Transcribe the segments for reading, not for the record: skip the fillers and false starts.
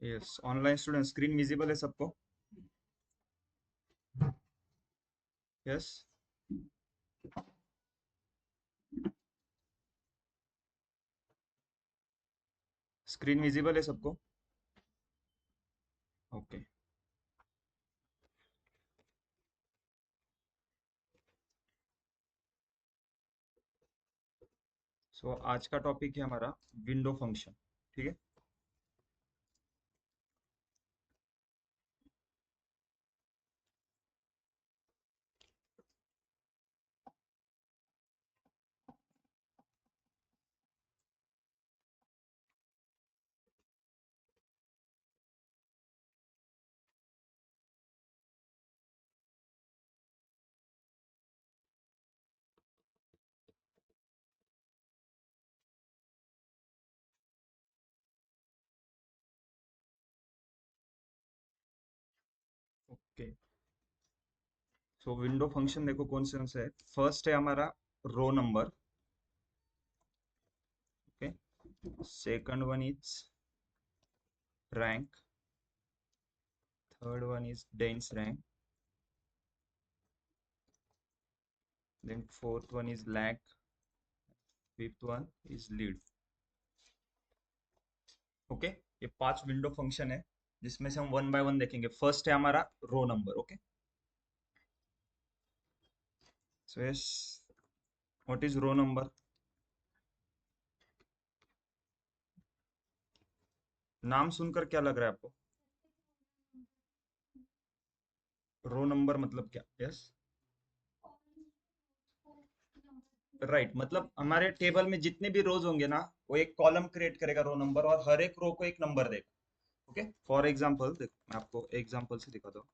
Yes, online student screen visible है सबको? Yes, screen visible है सबको? ओके। सो आज का टॉपिक है हमारा विंडो फंक्शन। ठीक है। ओके, सो विंडो फंक्शन देखो कौन से है। फर्स्ट है हमारा row number. Okay, second one is rank, third one is dense rank, then fourth one is lag, fifth one is lead. Okay, ये पांच विंडो फंक्शन है जिसमें से हम वन बाय वन देखेंगे। फर्स्ट है हमारा row number. Okay, so yes, what is row number? नाम सुनकर क्या लग रहा है आपको? रो नंबर मतलब क्या? यस, राइट, मतलब हमारे टेबल में जितने भी रोज होंगे ना, वो एक कॉलम क्रिएट करेगा रो नंबर, और हर एक रो को एक नंबर देगा। ओके, फॉर एग्जांपल देखो, मैं आपको एग्जांपल से दिखाता हूँ।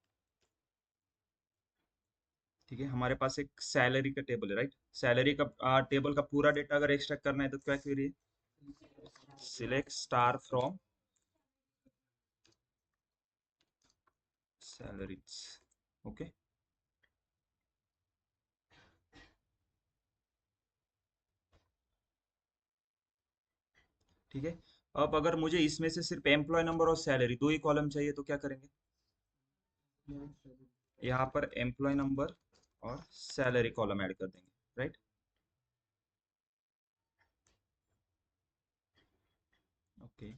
ठीक है, हमारे पास एक सैलरी का टेबल है, राइट। सैलरी का टेबल का पूरा डेटा अगर एक्सट्रैक्ट करना है तो क्या क्वेरी है? Select star from salaries. Okay, ठीक है। अब अगर मुझे इसमें से सिर्फ एम्प्लॉय नंबर और सैलरी दो ही कॉलम चाहिए तो क्या करेंगे? यहाँ पर एम्प्लॉय नंबर और सैलरी कॉलम ऐड कर देंगे, राइट। ओके,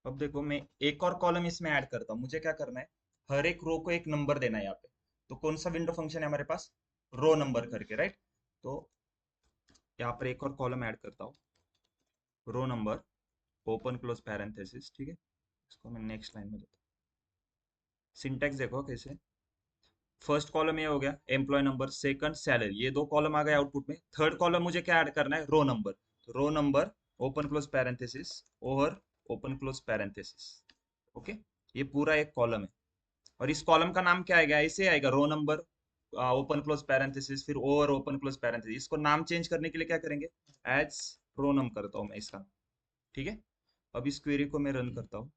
अब देखो मैं एक और कॉलम इसमें ऐड करता हूँ। मुझे क्या करना है? हर एक रो को एक नंबर देना है यहाँ पे। तो कौन सा विंडो फंक्शन है हमारे पास? रो नंबर करके, राइट। तो यहाँ पर एक और कॉलम ऐड करता हूँ, row number, open close parenthesis. ठीक है, इसको मैं नेक्स्ट लाइन में देता हूँ। सिंटैक्स देखो कैसे। फर्स्ट कॉलम ये हो गया एम्प्लॉय नंबर, सेकंड सैलरी, ये दो कॉलम आ गए आउटपुट में। थर्ड कॉलम मुझे क्या ऐड करना है? Row number. तो row number, open close parenthesis, over, open close parenthesis. Okay, ये पूरा एक कॉलम है। और इस कॉलम का नाम क्या आएगा? ऐसे आएगा, row number, open close parenthesis, फिर ओवर, ओपन क्लोज पैरेंथेसिस। इसको नाम चेंज करने के लिए क्या करेंगे? एज प्रोनम करता हूं मैं इसका। ठीक है, अब इस क्वेरी को मैं रन करता हूँ।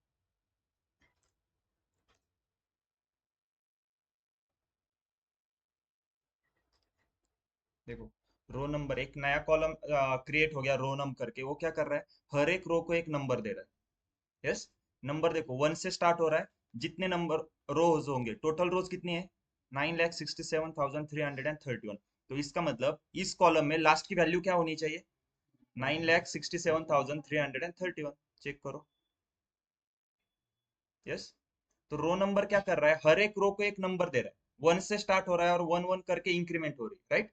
देखो, रो नंबर, एक नया कॉलम क्रिएट हो गया रो नम करके। वो क्या कर रहा है? हर एक रो को एक नंबर दे रहा है। यस, नंबर देखो वन से स्टार्ट हो रहा है। जितने नंबर रोज होंगे, टोटल रोज कितनी है? 9,67,331। तो इसका मतलब इस कॉलम में लास्ट की वैल्यू क्या होनी चाहिए? 9,67,331। चेक करो। यस, तो रो नंबर क्या कर रहा है? हर एक रो को एक नंबर दे रहा है। वन से स्टार्ट हो रहा है और वन वन करके इंक्रीमेंट हो रही है, राइट।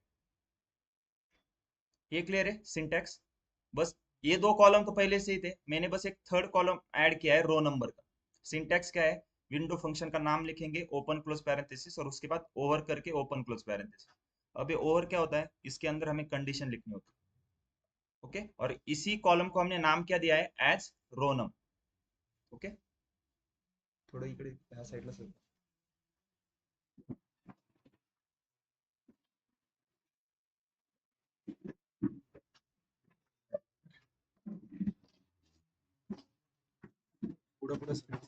ये क्लियर है सिंटैक्स? बस, ये दो कॉलम तो पहले से ही थे, मैंने बस एक थर्ड कॉलम ऐड किया है रो नंबर का। सिंटैक्स क्या है? विंडो फंक्शन का नाम लिखेंगे, ओपन क्लोज पैरेंथेसिस, और उसके बाद ओवर करके ओपन क्लोज पैरेंथेसिस। अब ये ओवर क्या होता है? इसके अंदर हमें कंडीशन लिखनी होती है। ओके, और इसी कॉलम को हमने नाम क्या दिया है? एज रो नम। ओके, थोड़ा इकडे ह्या साईडला सर. पुढं पुढं सर.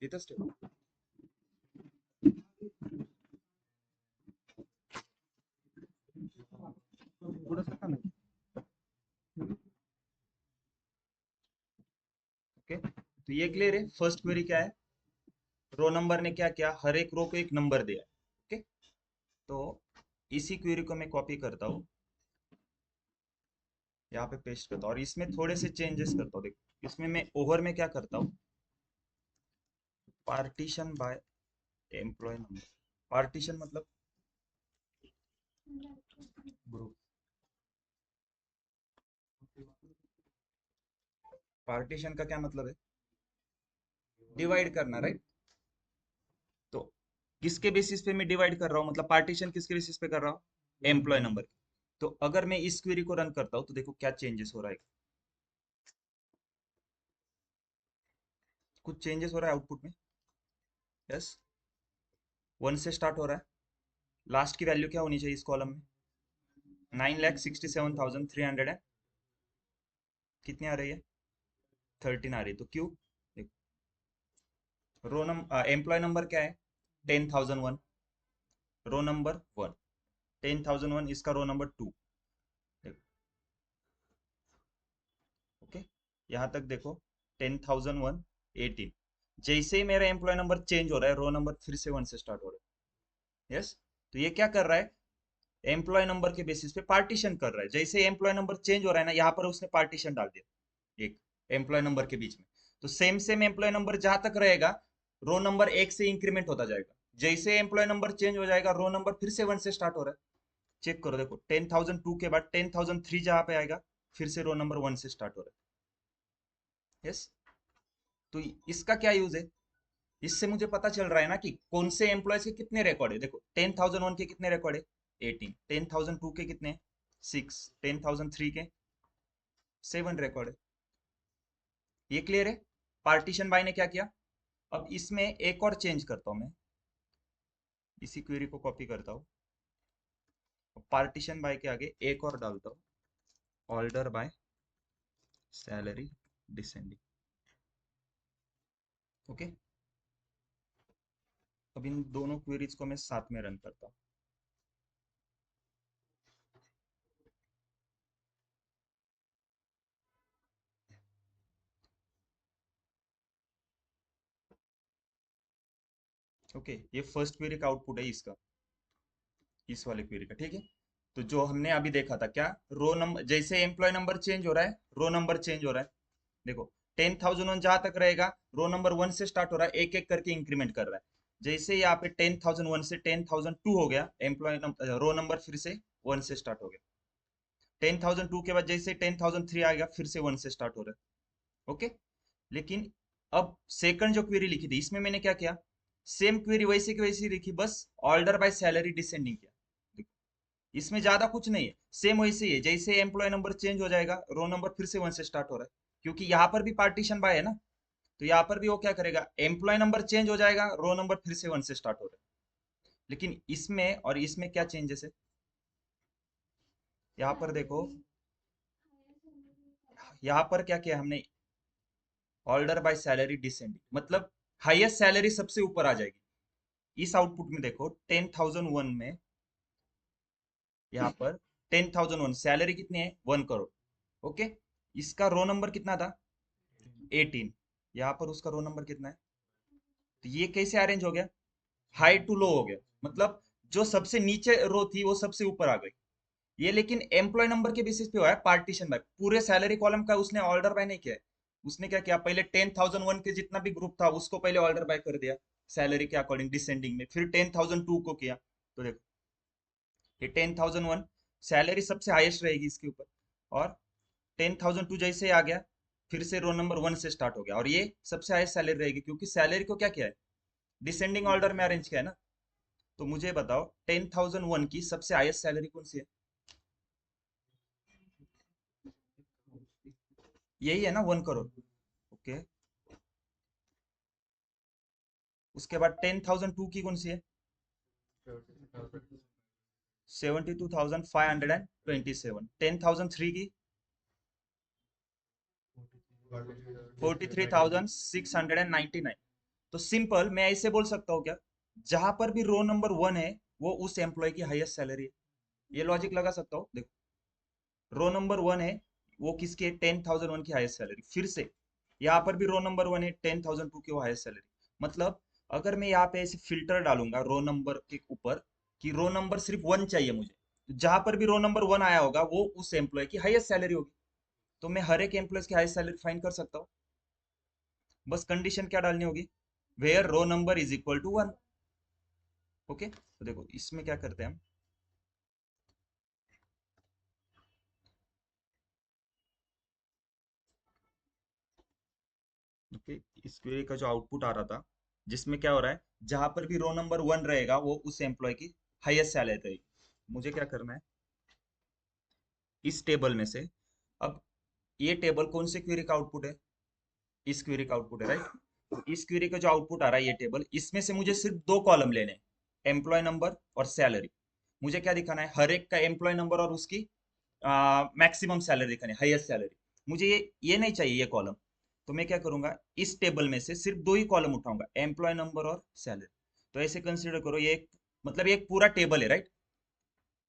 इथंच ठेव. ये क्लियर है। फर्स्ट क्वेरी क्या है, रो नंबर ने क्या किया, हर एक रो को एक नंबर दिया। ओके, तो इसी क्वेरी को मैं कॉपी करता हूँ, यहाँ पे पेस्ट करता हूँ और इसमें थोड़े से चेंजेस करता हूँ। देखो इसमें मैं ओवर में क्या करता हूँ, partition by employ number. Partition मतलब ग्रुप, पार्टीशन का क्या मतलब है, डिवाइड करना, राइट। तो किसके बेसिस पे मैं डिवाइड कर रहा हूँ, मतलब पार्टीशन किसके बेसिस पे कर रहा हूँ, एम्प्लॉय नंबर। तो अगर मैं इस क्वेरी को रन करता हूँ तो देखो क्या चेंजेस हो रहा है, कुछ चेंजेस हो रहा है आउटपुट में। यस, 1 से स्टार्ट हो रहा है। लास्ट की वैल्यू क्या होनी चाहिए इस कॉलम में, 9,67,300 कितनी आ रही है, 13 आ रही है। तो क्यों, रो नंबर एम्प्लॉय नंबर क्या है, 10,001, रो नंबर 1, 10,001 इसका रो नंबर 2। ओके, यहाँ तक देखो 10,001 18, जैसे ही मेरा एम्प्लॉय नंबर चेंज हो रहा है रो नंबर फिर से 1 से स्टार्ट हो रहा है। यस, तो ये क्या कर रहा है, एम्प्लॉय नंबर के बेसिस पे पार्टीशन कर रहा है। जैसे एम्प्लॉय नंबर चेंज हो रहा है ना, यहाँ पर उसने पार्टीशन डाल दिया एक एम्प्लॉय नंबर के बीच में। तो सेम सेम एम्प्लॉय नंबर जहां तक रहेगा, रो नंबर 1 से इंक्रीमेंट होता जाएगा। जैसे एम्प्लॉय नंबर चेंज हो जाएगा रो नंबर फिर से 1 से स्टार्ट हो रहा है। चेक करो, देखो 10,002 के बाद 10,003 जहां पे आएगा फिर से रो नंबर 1 से स्टार्ट हो रहा है। यस, तो इसका क्या यूज है, इससे मुझे पता चल रहा है ना कि कौन से एम्प्लॉयज के कितने रिकॉर्ड है। देखो 10,001 के कितने रिकॉर्ड है, 18, 10,002 के कितने, 6, 10,003 के 7 रिकॉर्ड है। ये क्लियर है। पार्टीशन बाय ने क्या किया, अब इसमें एक और चेंज करता हूं मैं, इसी क्वेरी को कॉपी करता हूँ, पार्टीशन बाय के आगे एक और डालता हूँ, order by salary descending. Okay, अब इन दोनों क्वेरीज को मैं साथ में रन करता हूँ। ओके, ये फर्स्ट क्वेरी का आउटपुट है इसका, इस वाले क्वेरी का, ठीक है। तो जो हमने अभी देखा था क्या, रो नंबर जैसे एम्प्लॉय नंबर चेंज हो रहा है रो नंबर चेंज हो रहा है। देखो 10,001 जहां तक रहेगा रो नंबर 1 से स्टार्ट हो रहा है, एक एक करके इंक्रीमेंट कर रहा है। जैसे यहाँ पे 10,001 से 10,002 हो गया, एम्प्लॉय रो नंबर फिर से 1 से स्टार्ट हो गया। 10,002 के बाद जैसे 10,003 आएगा फिर से 1 से स्टार्ट हो रहा है। ओके, लेकिन अब सेकंड जो क्वेरी लिखी थी इसमें मैंने क्या किया, सेम क्वेरी वैसे की वैसी लिखी, बस ऑर्डर बाय सैलरी डिसेंडिंग किया। देखो, इसमें ज्यादा कुछ नहीं है, सेम वैसे ही है। जैसे एम्प्लॉय नंबर चेंज हो जाएगा रो नंबर फिर से 1 से स्टार्ट हो रहा है, क्योंकि यहाँ पर भी पार्टीशन बाय है ना। तो यहाँ पर भी वो क्या करेगा, एम्प्लॉय नंबर चेंज हो जाएगा रो नंबर फिर से 1 से स्टार्ट हो रहा है। लेकिन इसमें और इसमें क्या चेंजेस है, यहाँ पर देखो, यहाँ पर क्या किया हमने, ऑर्डर बाय सैलरी डिसेंडिंग, मतलब हाईएस्ट सैलरी सबसे ऊपर आ जाएगी। इस आउटपुट में देखो 10,001 में, यहाँ पर 10,001 सैलरी कितनी है, 1 करोड़। ओके, इसका रो नंबर कितना था, 18, यहाँ पर उसका रो नंबर कितना है। तो ये कैसे अरेंज हो गया, हाई टू लो हो गया, मतलब जो सबसे नीचे रो थी वो सबसे ऊपर आ गई। ये लेकिन एम्प्लॉय नंबर के बेसिस पे हुआ है पार्टीशन बाय, पूरे सैलरी कॉलम का उसने ऑर्डर बाय नहीं किया है। उसने क्या किया, पहले 10,001 के जितना भी ग्रुप था उसको पहले ऑर्डर बाय कर दिया सैलरी के अकॉर्डिंग डिसेंडिंग में, फिर 10,002 को किया। तो देखो ये 10,001 सैलरी सबसे हाईएस्ट रहेगी इसके ऊपर, और 10,002 जैसे ही आ गया फिर से रो नंबर 1 से स्टार्ट हो गया, और ये सबसे हाईएस्ट सैलरी रहेगी क्योंकि सैलरी को क्या किया है, डिसेंडिंग ऑर्डर में अरेंज किया है ना। तो मुझे बताओ 10,001 की सबसे हाईएस्ट सैलरी कौन सी है, यही है ना, 1 करोड़। ओके, उसके बाद 10,002 की कौन सी है, 72,527, 10,003 की 43,699। तो सिंपल मैं ऐसे बोल सकता हूँ क्या, जहां पर भी रो नंबर 1 है वो उस एम्प्लॉय की हाईएस्ट सैलरी है। ये लॉजिक लगा सकता हूँ। देखो रो नंबर 1 है वो किसकी है, 10,001 की हाईएस्ट सैलरी, फिर से यहाँ पर भी रो नंबर 1 है, 10,002 की वो हाईएस्ट सैलरी। मतलब अगर मैं यहाँ पे ऐसे फिल्टर डालूंगा रो नंबर के ऊपर कि रो नंबर सिर्फ 1 चाहिए मुझे, तो जहां पर भी रो नंबर 1 आया होगा वो उस एम्प्लॉय की हाईएस्ट सैलरी होगी। तो मैं हर एक एम्प्लॉय की हाईएस्ट सैलरी फाइंड कर सकता हूँ। बस कंडीशन क्या डालनी होगी, where row number is equal to 1। Okay, तो देखो इसमें क्या करते हैं हम। ओके, इस क्वेरी का जो आउटपुट आ रहा था, जिसमें क्या हो रहा है, जहां पर भी रो नंबर 1 रहेगा वो उस एम्प्लॉय की हाईएस्ट सैलरी रहेगी। मुझे क्या करना है, इस टेबल में से, अब ये टेबल कौन से क्वेरी का आउटपुट है, इस क्वेरी का आउटपुट है, राइट। तो इस क्वेरी का जो आउटपुट आ रहा है ये टेबल, इसमें से मुझे सिर्फ दो कॉलम लेने हैं, एम्प्लॉय नंबर और सैलरी। मुझे क्या दिखाना है, हर एक का एम्प्लॉय नंबर और उसकी मैक्सिमम सैलरी दिखानी है, हाईएस्ट सैलरी। मुझे ये नहीं चाहिए ये कॉलम। तो मैं क्या करूंगा, इस टेबल में से सिर्फ दो ही कॉलम उठाऊंगा, एम्प्लॉय नंबर और सैलरी। तो ऐसे कंसीडर करो ये एक, मतलब ये एक पूरा टेबल है, राइट।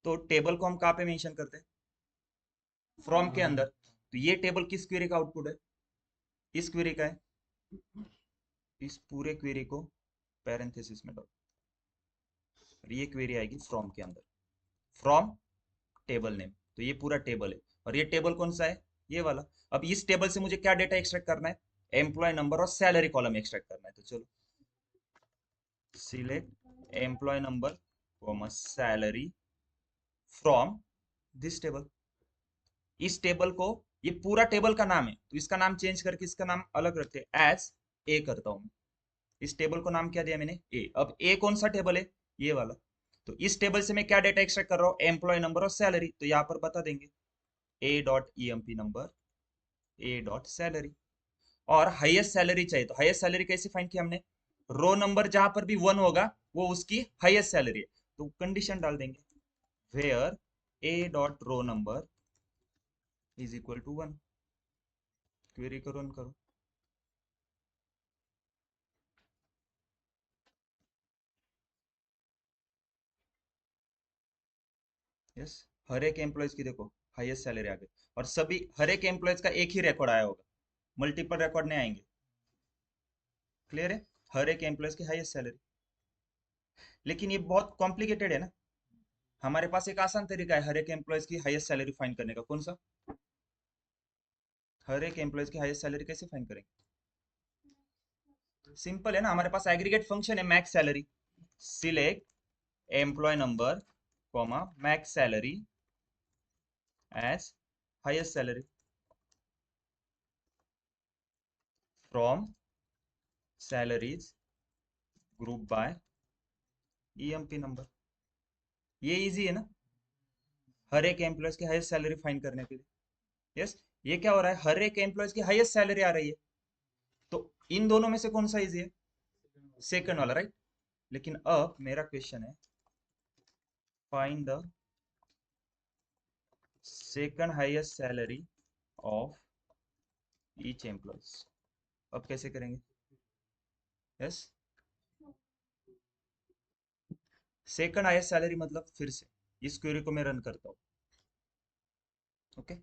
तो टेबल को हम कहाँ पे मेंशन करते हैं, फ्रॉम के अंदर। तो ये टेबल किस क्वेरी का आउटपुट है, इस क्वेरी का है। इस पूरे क्वेरी को पैरेंथेसिस में डालो, और ये क्वेरी आएगी फ्रॉम के अंदर, फ्रॉम टेबल नेम। तो ये पूरा टेबल है, और ये टेबल कौन सा है, ये वाला। अब इस टेबल से मुझे क्या डेटा एक्सट्रैक्ट करना है, एम्प्लॉय नंबर और सैलरी कॉलम एक्सट्रैक्ट करना है। तो चलो, select employ number comma salary from this table. इस टेबल को, ये पूरा टेबल का नाम है, तो इसका नाम चेंज करके इसका नाम अलग रखते हैं, एज ए करता हूं मैं। इस टेबल को नाम क्या दिया मैंने, ए। अब ए कौन सा टेबल है, ये वाला। तो इस टेबल से मैं क्या डेटा एक्सट्रैक्ट कर रहा हूँ, एम्प्लॉय नंबर और सैलरी। तो यहाँ पर बता देंगे A dot E M P number, A dot salary. और हाईएस्ट सैलरी चाहिए, तो हाईएस्ट सैलरी कैसे फाइंड किया हमने, रो नंबर जहां पर भी 1 होगा वो उसकी हाईएस्ट सैलरी है। तो कंडीशन डाल देंगे, where A dot row number is equal to 1। Query को रन करो। यस, हर एक एम्प्लॉयज की देखो हाईएस्ट सैलरी आ गई। और सभी, हर एक एम्प्लॉयज का एक ही रिकॉर्ड आया होगा, मल्टीपल रिकॉर्ड नहीं आएंगे। क्लियर है, हर एक एम्प्लॉयज की हाईएस्ट सैलरी। लेकिन ये बहुत कॉम्प्लिकेटेड है ना। हमारे पास एक आसान तरीका है हर एक एम्प्लॉयज की हाईएस्ट सैलरी फाइंड करने का। कौन सा, हर एक एम्प्लॉयज की हाईएस्ट सैलरी कैसे फाइंड करेंगे, सिंपल है ना। हमारे पास एग्रीगेट फंक्शन है max salary. Select employ number comma max salary as highest salary from salaries group by EMP number. ये इजी है ना, हर एक एम्प्लॉयज की हाईएस्ट सैलरी फाइंड करने के लिए। यस, ये क्या हो रहा है, हर एक एम्प्लॉयज की हाईएस्ट सैलरी आ रही है। तो इन दोनों में से कौन सा इजी है, सेकंड वाला, राइट। लेकिन अब मेरा क्वेश्चन है, find the second highest salary of each employees. अब कैसे करेंगे, यस, सेकंड हाईएस्ट सैलरी मतलब, फिर से इस क्वेरी को मैं रन करता हूँ। ओके,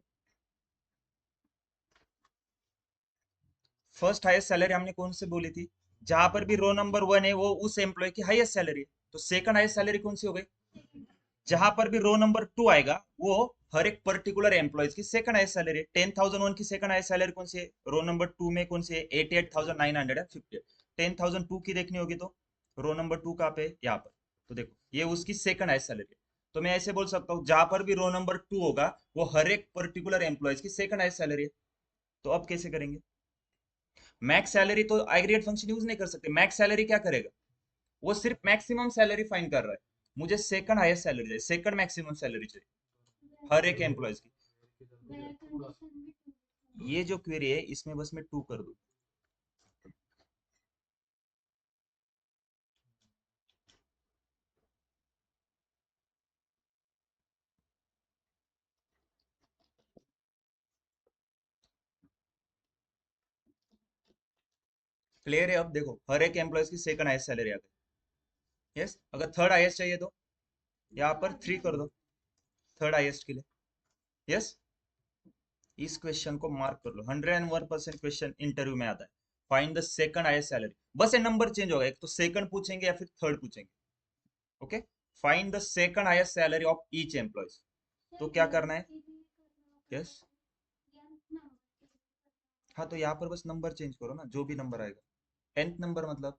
फर्स्ट हाईएस्ट सैलरी हमने कौन से बोली थी, जहां पर भी रो नंबर 1 है वो उस एम्प्लॉय की हाईएस्ट सैलरी है। तो सेकंड हाईएस्ट सैलरी कौन सी हो गई, जहां पर भी रो नंबर 2 आएगा वो हर एक पर्टिकुलर एम्प्लॉयज की सेकंड हाईएस्ट सैलरी है। 10,001 की सेकंड हाईएस्ट सैलरी कौन सी है, रो नंबर 2 में कौन सी है, 88,950। 10,002 की देखनी होगी तो रो नंबर 2 कहाँ पे, यहाँ पर। तो देखो ये उसकी सेकंड हाईएस्ट सैलरी है। तो मैं ऐसे बोल सकता हूँ, जहां पर भी रो नंबर 2 होगा वो हर एक पर्टिकुलर एम्प्लॉयज की सेकंड हाईएस्ट सैलरी है। तो अब कैसे करेंगे, मैक्स सैलरी तो एग्रीगेट फंक्शन यूज नहीं कर सकते। मैक्स सैलरी क्या करेगा, वो सिर्फ मैक्सिमम सैलरी फाइंड कर रहा है। मुझे सेकंड हाईएस्ट सैलरी चाहिए, सेकंड मैक्सिमम सैलरी चाहिए हर एक एम्प्लॉयज की। ये जो क्वेरी है इसमें बस मैं 2 कर दूं। क्लियर है, अब देखो हर एक एम्प्लॉयज की सेकंड हाईएस्ट सैलरी आ गई। यस, अगर थर्ड हाईएस्ट चाहिए तो यहाँ पर 3 कर दो, थर्ड हाईएस्ट के लिए। यस, इस क्वेश्चन को मार्क कर लो, 101% क्वेश्चन इंटरव्यू में आता है। Find the second highest salary, बस ये नंबर चेंज होगा, एक तो सेकंड पूछेंगे या फिर थर्ड पूछेंगे। Okay, find the second highest salary of each employee. तो क्या करना है? यस, हाँ तो यहाँ पर बस नंबर चेंज करो ना, जो भी नंबर आएगा। nth नंबर मतलब,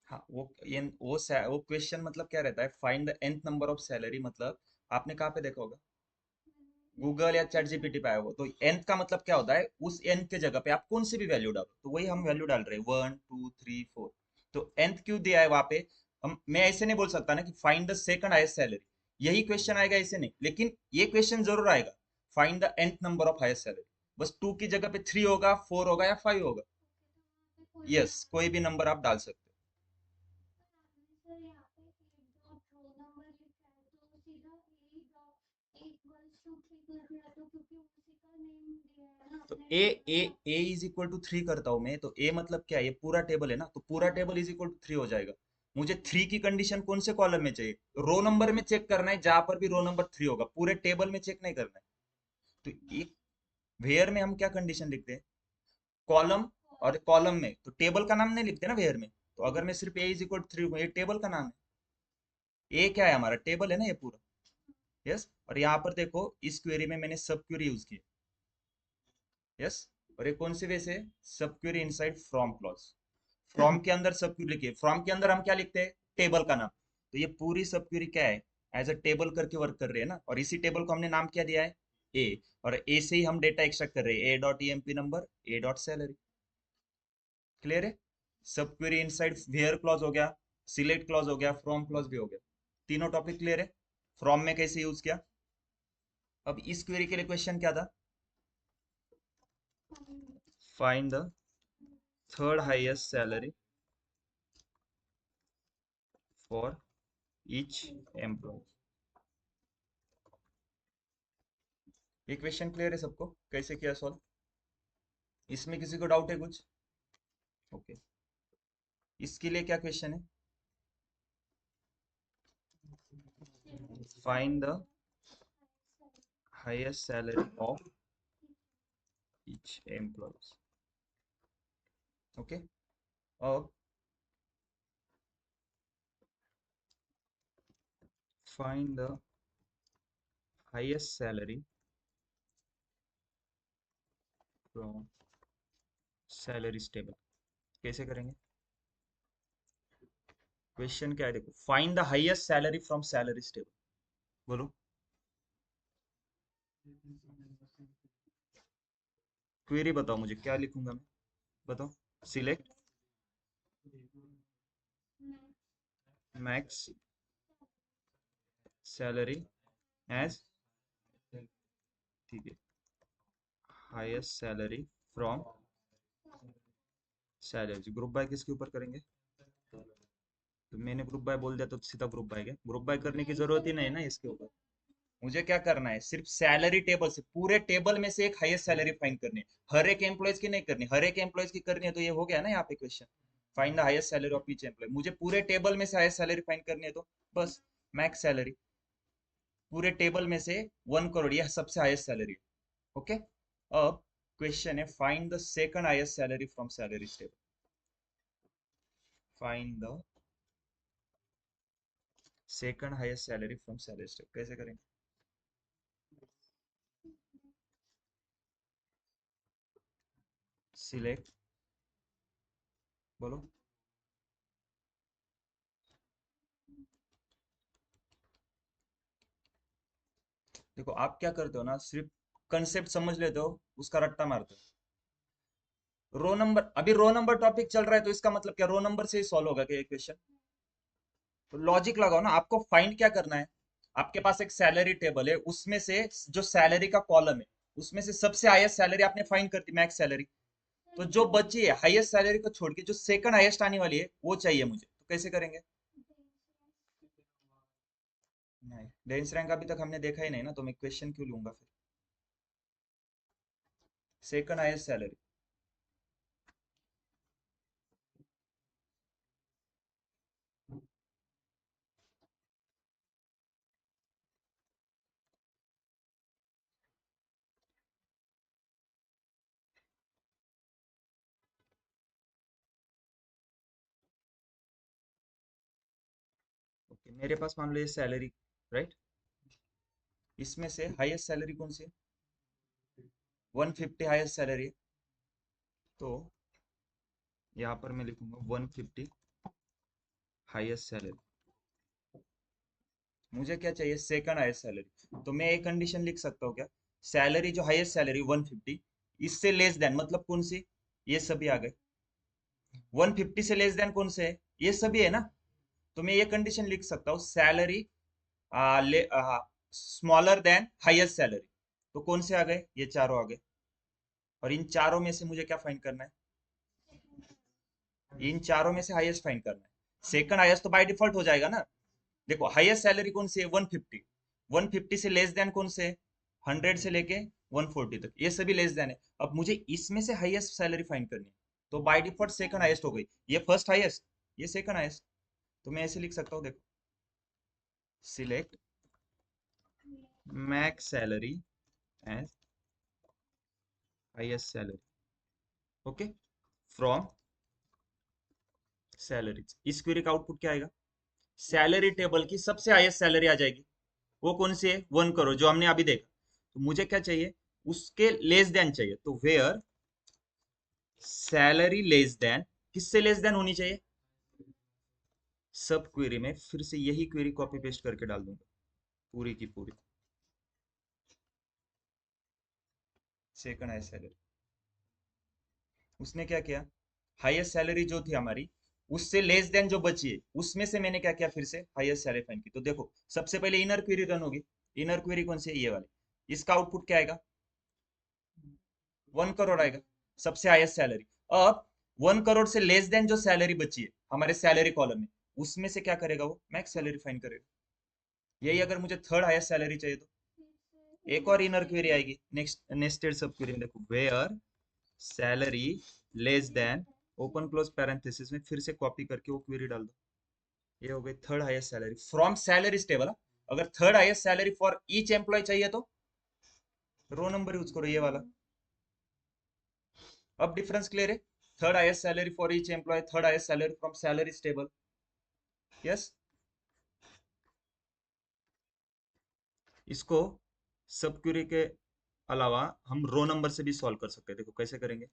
हाँ वो क्वेश्चन मतलब क्या रहता है, find the nth number of salary, मतलब आपने कहाँ पे देखा होगा, गूगल या चैट जीपीटी पे आया हो, तो nth का मतलब क्या होता है, उस nth के जगह पे आप कौन सी भी वैल्यू डालो, तो वही हम वैल्यू डाल रहे हैं, 1 2 3 4। तो nth क्यों दिया है वहां पे? हम मैं ऐसे नहीं बोल सकता ना कि find the second highest salary, यही क्वेश्चन आएगा, ऐसे नहीं, लेकिन ये क्वेश्चन जरूर आएगा, find the nth number of highest salary. बस 2 की जगह पे 3 होगा, 4 होगा या 5 होगा। यस, कोई भी नंबर आप डाल सकते हो। तो ए इज इक्वल टू 3 करता हूं मैं, तो ए मतलब क्या है, ये पूरा टेबल है ना, तो पूरा टेबल इज इक्वल टू 3 हो जाएगा। मुझे 3 की कंडीशन कौन से कॉलम में चाहिए, रो नंबर में चेक करना है, जहां पर भी रो नंबर 3 होगा, पूरे टेबल में चेक नहीं करना है। तो एक वेयर में हम क्या कंडीशन लिखते हैं, कॉलम, और कॉलम में तो टेबल का नाम नहीं लिखते ना वेयर में, तो अगर मैं सिर्फ ए इज इक्वल टू 3, ये टेबल का नाम है, ए क्या है, हमारा टेबल है ना ये पूरा। यस, और यहाँ पर देखो इस क्वेरी में मैंने सब क्वेरी यूज की। यस, और ये कौन से वे से, सब query inside from clause, from के अंदर सब क्वेरी लिखिए, फ्रॉम के अंदर हम क्या लिखते हैं, टेबल का नाम। तो ये पूरी सब क्वेरी क्या है, एज अ टेबल करके वर्क कर रही है ना, और इसी टेबल को हमने नाम क्या दिया है, ए, और ए से ही हम डेटा एक्सट्रैक्ट कर रहे हैं, A dot E M P number, A dot salary. Clear है? Sub query inside where clause हो गया, सिलेक्ट क्लॉज हो गया, फ्रॉम क्लॉज भी हो गया, तीनों टॉपिक क्लियर है। फ्रॉम में कैसे यूज किया, अब इस क्वेरी के लिए क्वेश्चन क्या था, find the third highest salary for each employee. ये क्वेश्चन क्लियर है सबको, कैसे किया सॉल्व? इसमें किसी को डाउट है कुछ? ओके, इसके लिए क्या क्वेश्चन है, find the highest salary of each employee. Okay, और find the highest salary from salary table. कैसे करेंगे, क्वेश्चन क्या है देखो, find the highest salary from salary table. बोलो, क्वेरी बताओ मुझे, क्या लिखूंगा मैं, बताओ। सिलेक्ट मैक्स सैलरी एज, ठीक है, highest salary from salary, group by किसके ऊपर करेंगे, तो मैंने ग्रुप बाय बोल दिया तो सीधा ग्रुप बाय, क्या ग्रुप बाय करने की जरूरत ही नहीं है ना इसके ऊपर। मुझे क्या करना है, सिर्फ सैलरी टेबल से, पूरे टेबल में से एक हाईएस्ट सैलरी फाइंड करनी है, हर एक एम्प्लॉयज की नहीं करनी, हर एक एम्प्लॉयज की करनी है, तो ये हो गया ना यहाँ पे question, find the highest salary of each employ, मुझे पूरे टेबल में से हाईएस्ट सैलरी फाइंड करनी है, तो बस मैक्स सैलरी, पूरे टेबल में से 1 करोड़, यह सबसे हाईएस्ट सैलरी है। ओके, अब क्वेश्चन है, find the second highest salary from salary table, find the second highest salary from salary table, कैसे करेंगे, सिलेक्ट, बोलो। देखो आप क्या करते हो ना, सिर्फ कंसेप्ट समझ लेते हो, उसका रट्टा मारते हो, रो नंबर, अभी रो नंबर टॉपिक चल रहा है, तो इसका मतलब क्या रो नंबर से ही सॉल्व होगा क्या क्वेश्चन? तो लॉजिक लगाओ ना, आपको फाइंड क्या करना है, आपके पास एक सैलरी टेबल है, उसमें से जो सैलरी का कॉलम है, उसमें से सबसे हाईएस्ट सैलरी आपने फाइंड कर दी, मैक्स सैलरी, तो जो बची है हाईएस्ट सैलरी को छोड़ के जो सेकंड हाईएस्ट आने वाली है वो चाहिए मुझे, तो कैसे करेंगे? नहीं, डेंस रैंक अभी तक हमने देखा ही नहीं ना, तो मैं क्वेश्चन क्यों लूंगा फिर, सेकंड हाईएस्ट सैलरी। मेरे पास मान लो ये सैलरी, राइट, इसमें से हाईएस्ट सैलरी कौन सी है? 150 हाईएस्ट सैलरी है। तो यहाँ पर मैं लिखूंगा 150 हाईएस्ट सैलरी। मुझे क्या चाहिए? Second highest salary. तो मैं एक कंडीशन लिख सकता हूँ क्या? सैलरी जो हाईएस्ट सैलरी 150, इससे लेस देन मतलब कौन सी? ये सभी आ गए। 150 से लेस देन कौन से है? ये सभी है ना। तो मैं ये कंडीशन लिख सकता हूँ, salary smaller than highest salary. तो कौन से आ गए? ये चारों आ गए। और इन चारों में से मुझे क्या फाइंड करना है? इन चारों में से हाईएस्ट फाइंड करना है। सेकंड हाईएस्ट तो बाय डिफॉल्ट हो जाएगा ना। देखो हाईएस्ट सैलरी कौन सी है? 150। 150 से लेस देन कौन से है? 100 से लेके 140 तक, ये सभी लेस देन है। अब मुझे इसमें से हाईएस्ट सैलरी फाइंड करनी है। तो बाय डिफॉल्ट सेकंड हाईएस्ट हो गई। ये फर्स्ट हाईएस्ट, ये सेकंड हाईएस्ट। तो मैं ऐसे लिख सकता हूँ, देखो, select max salary as highest salary, okay, from salaries. इस क्वेरी का आउटपुट क्या आएगा? सैलरी टेबल की सबसे हाईएस्ट सैलरी आ जाएगी। वो कौन सी है? 1 करोड़, जो हमने अभी देखा। तो मुझे क्या चाहिए? उसके लेस देन चाहिए। तो वेयर सैलरी लेस देन, किससे लेस देन होनी चाहिए? सब क्वेरी में फिर से यही क्वेरी कॉपी पेस्ट करके डाल दूंगा, पूरी की पूरी। सेकंड हाईएस्ट सैलरी, उसने क्या किया? हाईएस्ट सैलरी जो थी हमारी, उससे लेस देन जो बची है, उसमें से मैंने क्या किया? फिर से हाईएस्ट सैलरी फाइंड की। तो देखो सबसे पहले इनर क्वेरी रन होगी। इनर क्वेरी कौन सी है? ये वाली। इसका आउटपुट क्या आएगा? 1 करोड़ आएगा, सबसे हाईएस्ट सैलरी। अब 1 करोड़ से लेस देन जो सैलरी बची है हमारे सैलरी कॉलम में, उसमें से क्या करेगा? वो मैक्स सैलरी फाइंड करेगा। यही अगर मुझे थर्ड हाईएस्ट सैलरी चाहिए, तो एक और इनर क्वेरी आएगी, नेक्स्ट नेस्टेड सब क्वेरी में। देखो where salary less than, open close parenthesis में फिर से कॉपी करके वो क्वेरी डाल दो। ये हो गई third highest salary from salary table. अगर third highest salary for each employee चाहिए तो रो नंबर यूज करो, ये वाला। अब डिफरेंस क्लियर है? Third highest salary for each employee, third highest salary from salary table. Yes. इसको सब क्वेरी के अलावा हम रो नंबर से भी सॉल्व कर सकते हैं। देखो कैसे करेंगे।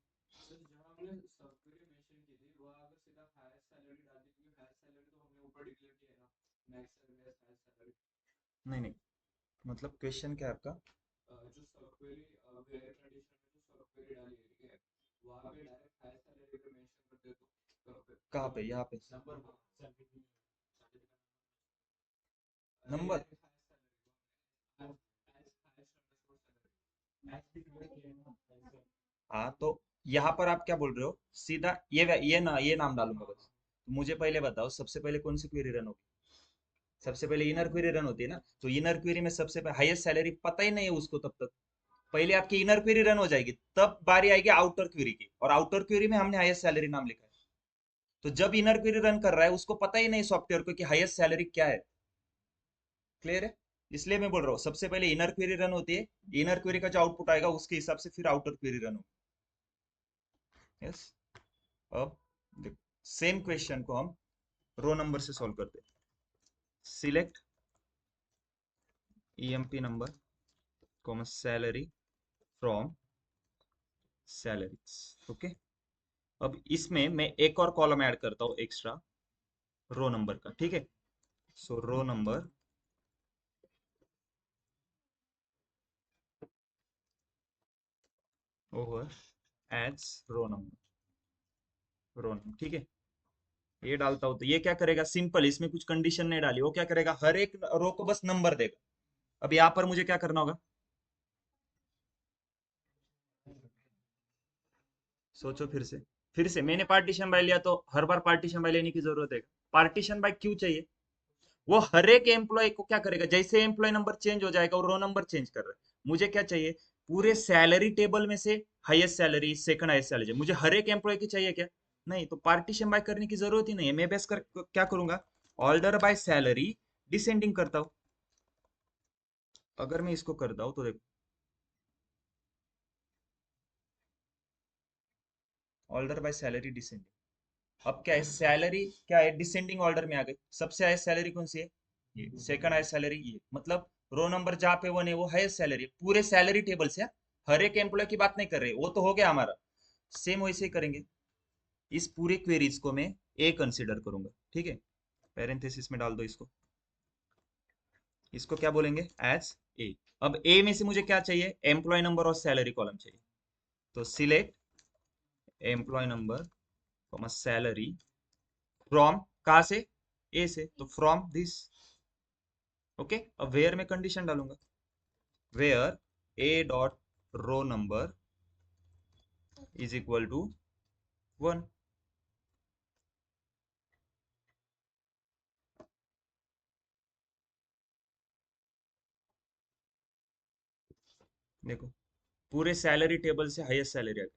नहीं नहीं, मतलब क्वेश्चन क्या है आपका? कहाँ पे? यहाँ पे नंबर। हाँ, तो यहाँ पर आप क्या बोल रहे हो? सीधा ये ना, ये नाम डालूंगा बस। तो मुझे पहले बताओ, सबसे पहले कौन सी क्वेरी रन होगी? सबसे पहले इनर क्वेरी रन होती है ना। तो इनर क्वेरी में सबसे पहले हाईएस्ट सैलरी पता ही नहीं है उसको, तब तक पहले आपकी इनर क्वेरी रन हो जाएगी, तब बारी आएगी आउटर क्वेरी की। और आउटर क्वेरी में हमने हाईएस्ट सैलरी नाम लिखा है। तो जब इनर क्वेरी रन कर रहा है, उसको पता ही नहीं सॉफ्टवेयर को कि हाईएस्ट सैलरी क्या है। क्लियर है? इसलिए मैं बोल रहा हूँ सबसे पहले इनर क्वेरी रन होती है। इनर क्वेरी का जो आउटपुट आएगा उसके हिसाब से फिर आउटर क्वेरी रन होगी। यस। अब देखो, सेम क्वेश्चन को हम रो नंबर से सॉल्व करते हैं। Select EMP number comma salary from salaries, okay. अब इसमें मैं एक और कॉलम ऐड करता हूँ एक्स्ट्रा, रो नंबर का, ठीक है। So row number over as row number, ठीक है। ये डालता हूं तो ये क्या करेगा? सिंपल, इसमें कुछ कंडीशन नहीं डाली। वो क्या करेगा? हर एक रो को बस नंबर देगा। अब यहाँ पर मुझे क्या करना होगा? सोचो फिर से मैंने पार्टीशन बाय लिया, तो हर बार पार्टीशन बाय लेने की जरूरत है? पार्टीशन बाय क्यों चाहिए? वो हर एक एम्प्लॉय को क्या करेगा? जैसे एम्प्लॉय नंबर चेंज हो जाएगा, वो रो नंबर चेंज कर रहा है। मुझे क्या चाहिए? पूरे सैलरी टेबल में से highest salary, second highest salary. मुझे हर एक एम्प्लॉय की चाहिए क्या? नहीं, तो पार्टीशन बाय करने की जरूरत ही नहीं है। मैं बेस कर क्या करूंगा? ऑर्डर बाय सैलरी डिसेंडिंग करता हूं। अगर मैं इसको करता हूं तो देखो, ऑर्डर बाय सैलरी डिसेंडिंग। अब क्या है? सैलरी क्या है? डिसेंडिंग ऑर्डर में आ गई। सबसे हाईएस्ट सैलरी कौन सी है? ये सेकंड हाईएस्ट सैलरी, ये मतलब रो नंबर जहाँ पे वन है वो हाईएस्ट सैलरी, पूरे सैलरी टेबल से, हर एक एम्प्लॉय की बात नहीं कर रहे, वो तो हो गया हमारा। सेम वैसे ही करेंगे, इस पूरे क्वेरीज को मैं ए कंसिडर करूंगा, ठीक है। पैरेंथेसिस में डाल दो इसको, इसको क्या बोलेंगे, एज ए। अब ए में से मुझे क्या चाहिए, एम्प्लॉय नंबर और सैलरी कॉलम चाहिए, तो select employ number salary from, कहा से, ए से, तो फ्रॉम दिस। ओके, अब वेयर में कंडीशन डालूंगा, where A dot row number is equal to 1। देखो, पूरे सैलरी टेबल से हाईएस्ट सैलरी आ गई,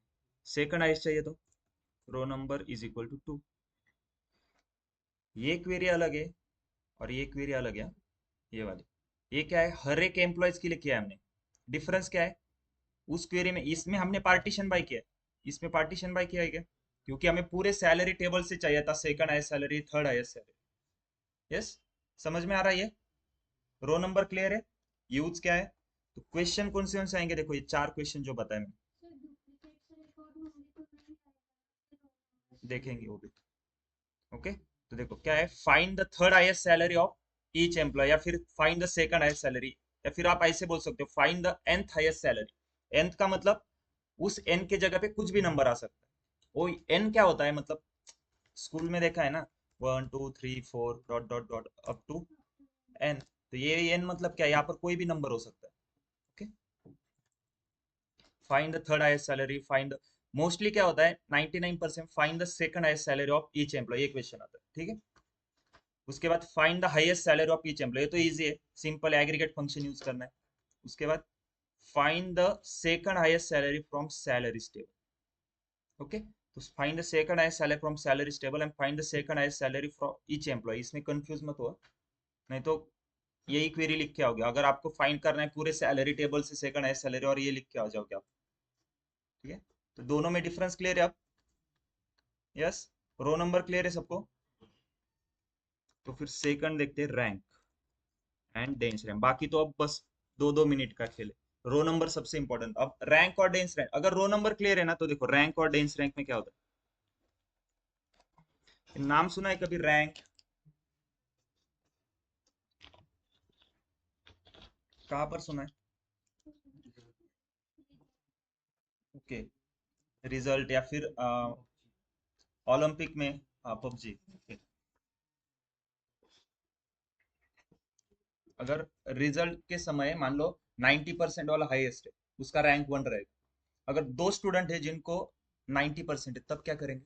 सेकंड हाईएस्ट चाहिए तो row number is equal to 2। ये क्वेरी अलग है और ये क्वेरी अलग है, ये वाली। ये क्या है, हर एक एम्प्लॉयज के लिए किया है हमने, डिफरेंस क्या है, उस क्वेरी में, इसमें हमने पार्टीशन बाय किया है, इसमें पार्टीशन बाय किया है क्या, क्योंकि हमें पूरे सैलरी टेबल से चाहिए था second highest salary, third highest salary. Yes, समझ में आ रहा है ये, रो नंबर क्लियर है, यूज क्या है। तो क्वेश्चन कौन से आएंगे, देखो ये चार क्वेश्चन जो बताए मैंने, देखेंगे वो भी। ओके, तो देखो क्या है, find the third highest salary of each employ, या फिर find the second highest salary, या फिर आप ऐसे बोल सकते हो find the nth highest salary. nth का मतलब उस n के जगह पे कुछ भी नंबर आ सकता है, वो n क्या होता है, मतलब स्कूल में देखा है ना, 1 2 3 4 dot dot dot up to n, तो ये n मतलब क्या है, यहाँ पर कोई भी नंबर हो सकता है। Okay, find the third highest salary, find, mostly क्या होता है 99% find the second highest salary of each employee, ये क्वेश्चन आता है, ठीक है। उसके बाद find the highest salary of each employee, तो इजी है, सिंपल एग्रीगेट फंक्शन यूज करना है। उसके बाद find the second highest salary from salary table. Okay, तो find the second highest salary from salary table and find the second highest salary from each employ, इसमें confuse मत हो, नहीं तो यही क्वेरी लिख के आओगे, अगर आपको फाइंड करना है पूरे सैलरी टेबल से सेकंड हाईएस्ट सैलरी, और ये लिख के आ जाओगे आप, ठीक है। तो दोनों में डिफरेंस क्लियर है अब, यस, रो नंबर क्लियर है सबको। तो फिर सेकंड देखते हैं, रैंक एंड डेंस रैंक, बाकी तो अब बस 2 2 मिनट का खेल है, रो नंबर सबसे इंपॉर्टेंट। अब रैंक और डेंस रैंक, अगर रो नंबर क्लियर है ना, तो देखो रैंक और डेंस रैंक में क्या होता है, नाम सुना है कभी रैंक, कहाँ पर सुना है, ओके, रिजल्ट या फिर ओलंपिक में, हाँ पबजी। अगर रिजल्ट के समय मान लो 90% वाला हाईएस्ट है, उसका रैंक 1 रहेगा। अगर दो स्टूडेंट है जिनको 90% है, तब क्या करेंगे,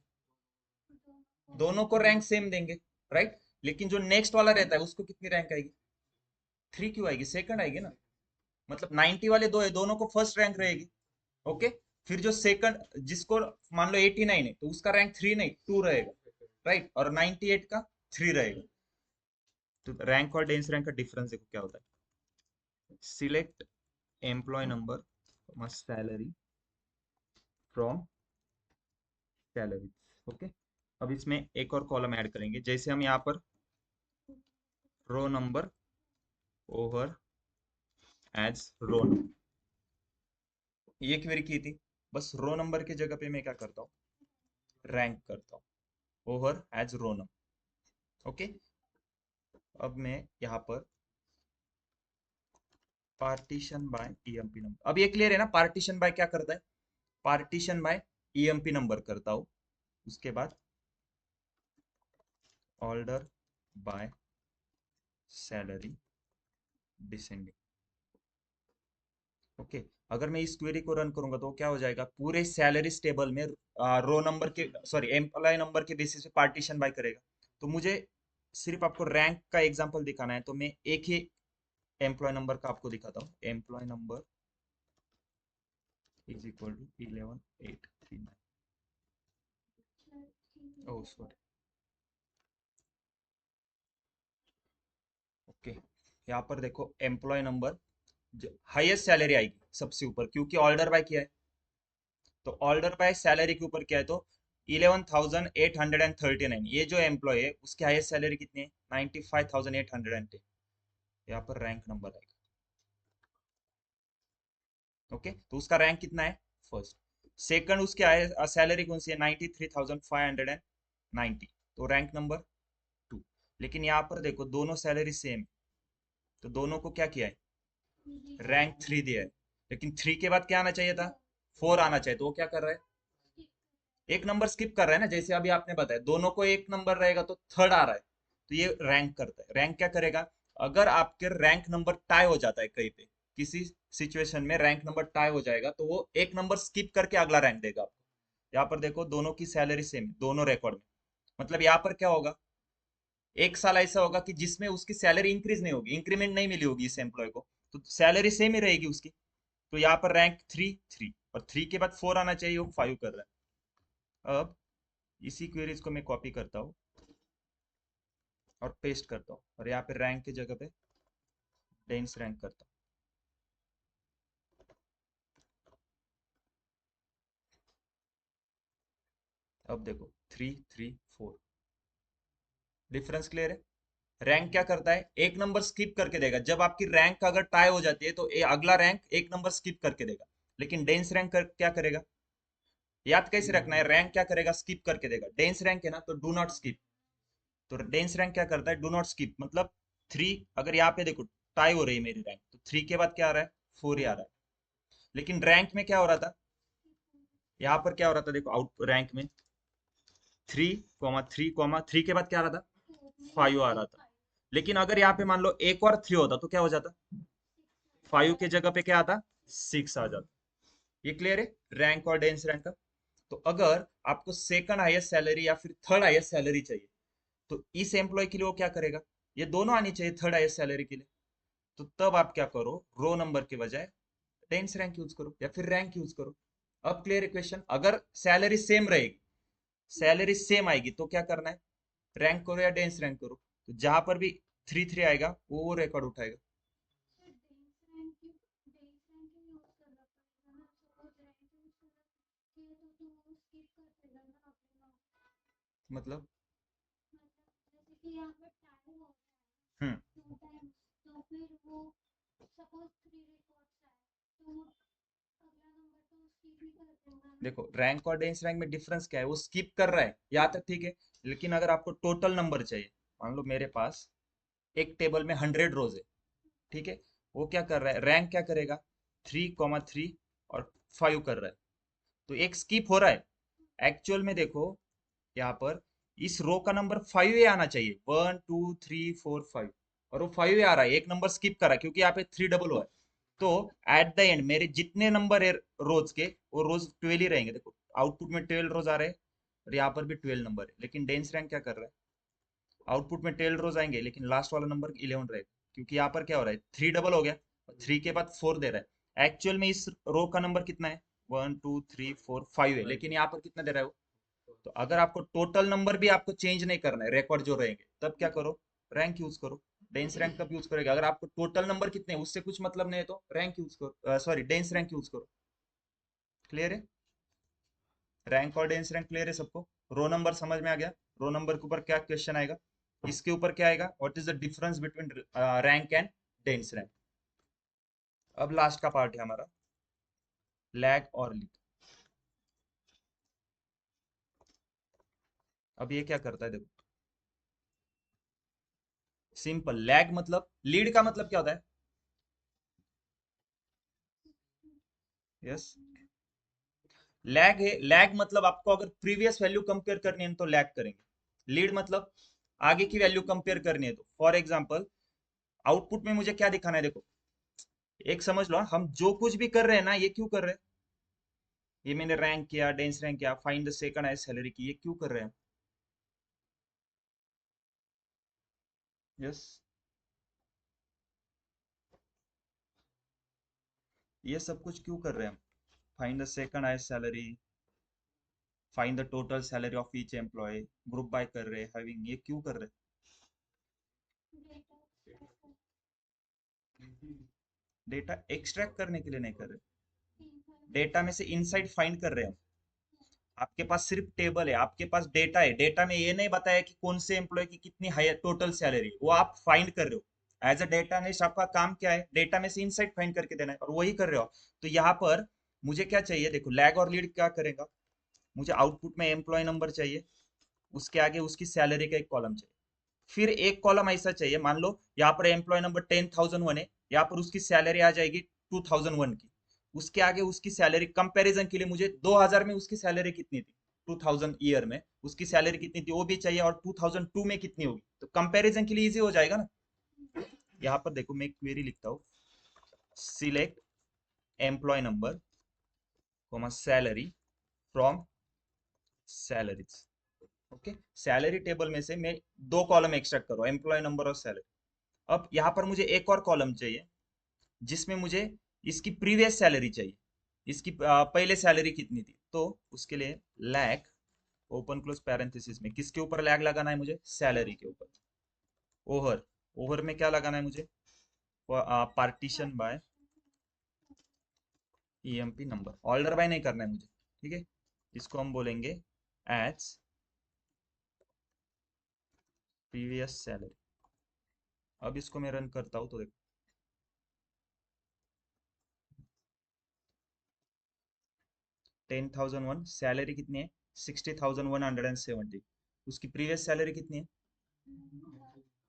दोनों को रैंक सेम देंगे, राइट। लेकिन जो नेक्स्ट वाला रहता है उसको कितनी रैंक आएगी, 3 क्यों आएगी, सेकंड आएगी ना, मतलब 90 वाले दो है, दोनों को फर्स्ट रैंक रहेगी। ओके, फिर जो सेकंड, जिसको मान लो 89 है, तो उसका रैंक 3 नहीं 2 रहेगा, राइट, और 98 का 3 रहेगा। तो रैंक और डेंस रैंक का डिफरेंस देखो क्या होता है, select employ number salary from salary. Okay, अब इसमें एक और कॉलम ऐड करेंगे, जैसे हम यहाँ पर रो नंबर ओवर एज रो, ये क्वेरी की थी, बस रो नंबर की जगह पे मैं क्या करता हूँ, रैंक करता हूँ over as row number. Okay, अब मैं यहाँ पर पार्टीशन बाय ईएमपी नंबर, अब ये क्लियर है ना, पार्टीशन बाय क्या करता है, पार्टीशन बाय ईएमपी नंबर करता हूँ। उसके बाद order by salary descending. Okay, अगर मैं इस क्वेरी को रन करूंगा तो क्या हो जाएगा, पूरे सैलरी टेबल में रो नंबर के, सॉरी एम्प्लॉय नंबर के बेसिस पे पार्टीशन बाय करेगा। तो मुझे सिर्फ आपको रैंक का एग्जांपल दिखाना है, तो मैं एक ही एम्प्लॉय नंबर का आपको दिखाता हूँ, employ number is equal to 11839। Oh sorry, okay, यहाँ पर देखो एम्प्लॉय नंबर, हाईएस्ट सैलरी आएगी सबसे ऊपर, क्योंकि ऑर्डर बाय किया है, तो ऑर्डर बाय सैलरी के ऊपर क्या है, तो 11,839, ये जो एम्प्लॉय है उसकी हाईएस्ट सैलरी कितनी है, 95,810। यहाँ पर रैंक नंबर आएगा। ओके, तो उसका रैंक कितना है? फर्स्ट। सेकंड उसके आए सैलरी कौन सी है? 93,590, तो रैंक नंबर 2। लेकिन यहाँ पर देखो दोनों सैलरी सेम, तो दोनों को क्या किया है? रैंक 3 दिया है। लेकिन 3 के बाद क्या आना चाहिए था? 4 आना चाहिए, तो वो क्या कर रहा है? एक नंबर स्किप कर रहा है ना, जैसे अभी आपने बताया दोनों को एक नंबर रहेगा तो थर्ड आ रहा है, तो ये रैंक करता है। रैंक क्या करेगा? अगर आपके रैंक नंबर टाई हो जाता है कहीं पे, किसी सिचुएशन में रैंक नंबर टाई हो जाएगा, तो वो एक नंबर स्किप करके अगला रैंक देगा आपको। यहाँ पर देखो दोनों की सैलरी सेम, दोनों रिकॉर्ड में। मतलब यहाँ पर क्या होगा? एक साल ऐसा होगा कि जिसमें उसकी सैलरी इंक्रीज नहीं होगी, इंक्रीमेंट नहीं मिली होगी इस एम्प्लॉय को, तो सैलरी सेम ही रहेगी उसकी। तो यहाँ पर रैंक 3 3, और 3 के बाद 4 आना चाहिए, वो 5 कर रहा है। अब इसी क्वेरीज को मैं कॉपी करता हूँ और पेस्ट करता हूँ, और यहाँ पे रैंक की जगह पे डेंस रैंक करता हूँ। अब देखो 3 3 4, डिफरेंस क्लियर है? रैंक क्या करता है? एक नंबर स्किप करके देगा। जब आपकी रैंक अगर टाई हो जाती है तो अगला रैंक एक नंबर स्किप करके देगा। लेकिन डेंस रैंक क्या करेगा? याद कैसे रखना है? रैंक क्या करेगा? स्किप करके देगा। डेंस रैंक है ना, तो डू नॉट स्किप। तो डेंस रैंक क्या करता है? Do not skip. मतलब 3, अगर यहाँ पे देखो टाई हो रही है मेरी रैंक, तो 3 के बाद क्या आ रहा है? 4 ही आ रहा है। लेकिन रैंक में क्या हो रहा था? यहाँ पर क्या हो रहा था? देखो आउट रैंक में 3 3 के बाद क्या आ रहा था? 5 आ रहा था। लेकिन अगर यहाँ पे मान लो एक और 3 होता तो क्या हो जाता? 5 के जगह पे क्या आता? 6 आ जाता। ये क्लियर है रैंक और डेंस रैंक का? तो अगर आपको सेकंड हाईएस्ट सैलरी या फिर थर्ड हाईएस्ट सैलरी चाहिए, तो इस एम्प्लॉय के लिए वो क्या करेगा? ये दोनों आनी चाहिए थर्ड हाईएस्ट सैलरी के लिए। तो तब आप क्या करो? रो नंबर के बजाय डेंस रैंक यूज करो या फिर रैंक यूज करो। अब क्लियर इक्वेशन? अगर सैलरी सेम रहेगी, सैलरी सेम आएगी, तो क्या करना है? रैंक करो या डेंस रैंक करो। तो जहां पर भी 3 3 आएगा वो रिकॉर्ड उठाएगा। मतलब हम्म, देखो रैंक और डेंस रैंक में डिफरेंस क्या है? वो स्किप कर रहा है यहाँ तक, ठीक है। लेकिन अगर आपको टोटल नंबर चाहिए, मान लो मेरे पास एक टेबल में 100 रोज है, ठीक है। वो क्या कर रहा है? रैंक क्या करेगा? 3 3 और 5 कर रहा है, तो एक स्किप हो रहा है। एक्चुअल में देखो यहाँ पर इस रो का नंबर 5 ही आना चाहिए, 1 2 3 4 5, और वो 5 ही आ रहा है, एक नंबर स्किप कर रहा है क्योंकि यहाँ पे 3 डबल हुआ है। तो एट द एंड मेरे जितने नंबर है रोज के, वो रोज 12 ही रहेंगे। देखो आउटपुट में 12 रोज आ रहे हैं, और यहाँ पर भी 12 नंबर है। लेकिन डेंस रैंक क्या कर रहा है? आउटपुट में 12 रोज आएंगे, लेकिन लास्ट वाला नंबर 11 रहेगा, क्योंकि यहाँ पर क्या हो रहा है? 3 डबल हो गया, और 3 के बाद 4 दे रहा है। एक्चुअल में इस रो का नंबर कितना है? 1 2 3 4 5 है, लेकिन यहाँ पर कितना दे रहा है वो? तो अगर आपको टोटल नंबर भी आपको चेंज नहीं करना है, रिकॉर्ड जो रहेंगे, तब क्या करो? रैंक यूज करो। डेंस रैंक कब यूज करेगा? अगर आपको टोटल नंबर कितने हैं उससे कुछ मतलब नहीं है, तो रैंक यूज करो, सॉरी डेंस रैंक यूज करो। क्लियर है? रैंक और डेंस रैंक क्लियर है सबको? रो नंबर समझ में आ गया? रो नंबर के ऊपर क्या क्वेश्चन आएगा? इसके ऊपर क्या आएगा? What is the difference between rank and dense rank? अब लास्ट का पार्ट है हमारा, लैग और लीड। अब ये क्या करता है? देखो सिंपल, लैग मतलब, लीड का मतलब क्या होता है? यस, लैग है। लैग मतलब आपको अगर प्रीवियस वैल्यू कंपेयर करनी है तो लैग करेंगे। लीड मतलब आगे की वैल्यू कंपेयर करनी है, तो फॉर एग्जांपल आउटपुट में मुझे क्या दिखाना है? देखो एक समझ लो, हम जो कुछ भी कर रहे हैं ना, ये क्यों कर रहे हैं? ये मैंने रैंक किया, डेंस रैंक किया, find the second highest salary की, ये क्यों कर रहे हैं? यस, ये सब कुछ क्यों कर रहे हैं हम? Find the second highest salary, find the total salary of each employ, group by कर रहे हैं, हैविंग, ये क्यों कर रहे हैं? डेटा एक्सट्रैक्ट करने के लिए नहीं कर रहे, डेटा में से इनसाइड फाइंड कर रहे हैं। आपके पास सिर्फ टेबल है, आपके पास डेटा है, डेटा में ये नहीं बताया कि कौन से एम्प्लॉय की कितनी हाई टोटल सैलरी, वो आप फाइंड कर रहे हो। एज अ डेटा एनालिस्ट आपका काम क्या है, डेटा में से इनसाइट फाइंड करके देना है, और वही कर रहे हो। तो यहाँ पर मुझे क्या चाहिए, देखो लैग और लीड क्या करेगा, मुझे आउटपुट में एम्प्लॉय नंबर चाहिए, उसके आगे उसकी सैलरी का एक कॉलम चाहिए, फिर एक कॉलम ऐसा चाहिए, मान लो यहाँ पर एम्प्लॉय नंबर 10,001 है, यहाँ पर उसकी सैलरी आ जाएगी 2001 की, उसके आगे उसकी सैलरी कंपैरिजन के लिए मुझे 2000 में उसकी सैलरी कितनी थी, 2000 ईयर में उसकी सैलरी कितनी थी वो भी चाहिए, और 2002 में कितनी होगी, तो कंपैरिजन के लिए इजी हो जाएगा ना। यहाँ पर देखो मैं एक क्वेरी लिखता हूँ, select employ number comma salary from salaries. Okay, salary table में से मैं दो कॉलम एक्सट्रैक्ट करूँ, एम्प्लॉय नंबर और सैलरी। अब यहाँ पर मुझे एक और कॉलम चाहिए जिसमें मुझे इसकी प्रीवियस सैलरी चाहिए, इसकी पहले सैलरी कितनी थी, तो उसके लिए लैग ओपन क्लोज पैरेंथेसिस में किसके ऊपर लैग लगाना है मुझे, सैलरी के ऊपर। ओवर, ओवर में क्या लगाना है मुझे, partition by EMP number, order by नहीं करना है मुझे, ठीक है। इसको हम बोलेंगे एज प्रीवियस सैलरी। अब इसको मैं रन करता हूँ तो देखो 10,001, सैलरी कितनी है 60,170, उसकी प्रीवियस सैलरी कितनी है,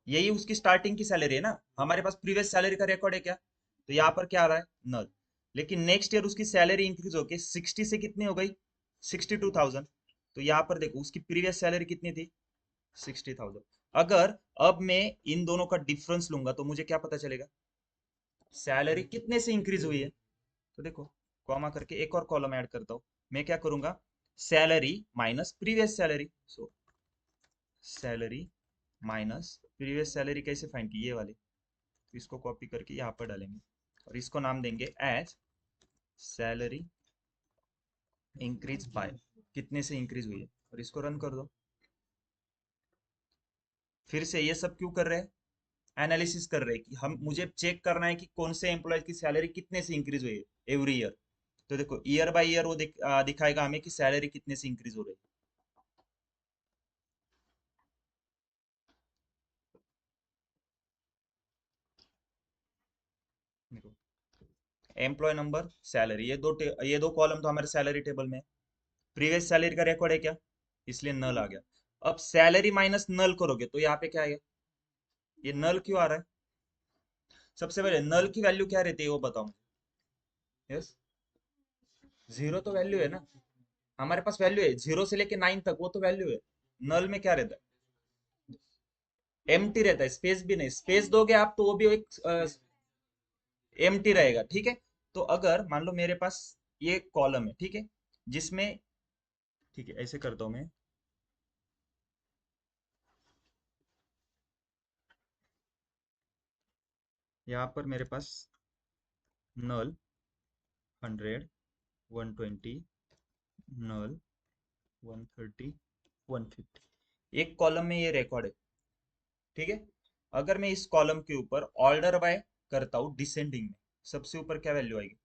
यही उसकी स्टार्टिंग की सैलरी है ना, हमारे पास प्रीवियस सैलरी का रिकॉर्ड है क्या, तो यहाँ पर क्या आ रहा है नल। लेकिन नेक्स्ट ईयर उसकी सैलरी इंक्रीज होके 60 से कितनी हो गई, 62,000, तो यहाँ पर देखो उसकी प्रीवियस सैलरी कितनी थी, 60,000। अगर अब मैं इन दोनों का डिफरेंस लूंगा तो मुझे क्या पता चलेगा, सैलरी कितने से इंक्रीज हुई है। तो देखो कॉमा करके एक और कॉलम ऐड करता हूं, मैं क्या करूंगा, सैलरी माइनस प्रीवियस सैलरी, सो सैलरी माइनस प्रीवियस सैलरी कैसे फाइंड की, ये वाली, तो इसको कॉपी करके यहाँ पर डालेंगे और इसको नाम देंगे एज सैलरी इंक्रीज बाय, कितने से इंक्रीज हुई है, और इसको रन कर दो। फिर से ये सब क्यों कर रहे हैं, एनालिसिस कर रहे हैं कि हम, मुझे चेक करना है कि कौन से एम्प्लॉय की सैलरी कितने से इंक्रीज हुई है एवरी ईयर। तो देखो ईयर बाय ईयर वो दिखाएगा हमें कि सैलरी कितने से इंक्रीज हो रही है। देखो एम्प्लॉय नंबर सैलरी, ये दो कॉलम तो हमारे सैलरी टेबल में है। प्रीवियस सैलरी का रिकॉर्ड है क्या, इसलिए नल आ गया। अब सैलरी माइनस नल करोगे तो यहाँ पे क्या आएगा, ये नल क्यों आ रहा है, सबसे पहले नल की वैल्यू क्या रहती है वो बताओ मुझे। यस, जीरो तो वैल्यू है ना, हमारे पास वैल्यू है 0 से लेके 9 तक, वो तो वैल्यू है। नल में क्या रहता है, एम्प्टी रहता है, स्पेस भी नहीं, स्पेस दोगे आप तो वो भी एक एम्प्टी रहेगा, ठीक है। तो अगर मान लो मेरे पास ये कॉलम है, ठीक है, जिसमें, ठीक है ऐसे करता हूं मैं, यहाँ पर मेरे पास नल 100, 120, नल 130, 150, एक कॉलम में ये रिकॉर्ड है, ठीक है। अगर मैं इस कॉलम के ऊपर ऑर्डर बाय करता हूँ डिसेंडिंग में, सबसे ऊपर क्या वैल्यू आएगी,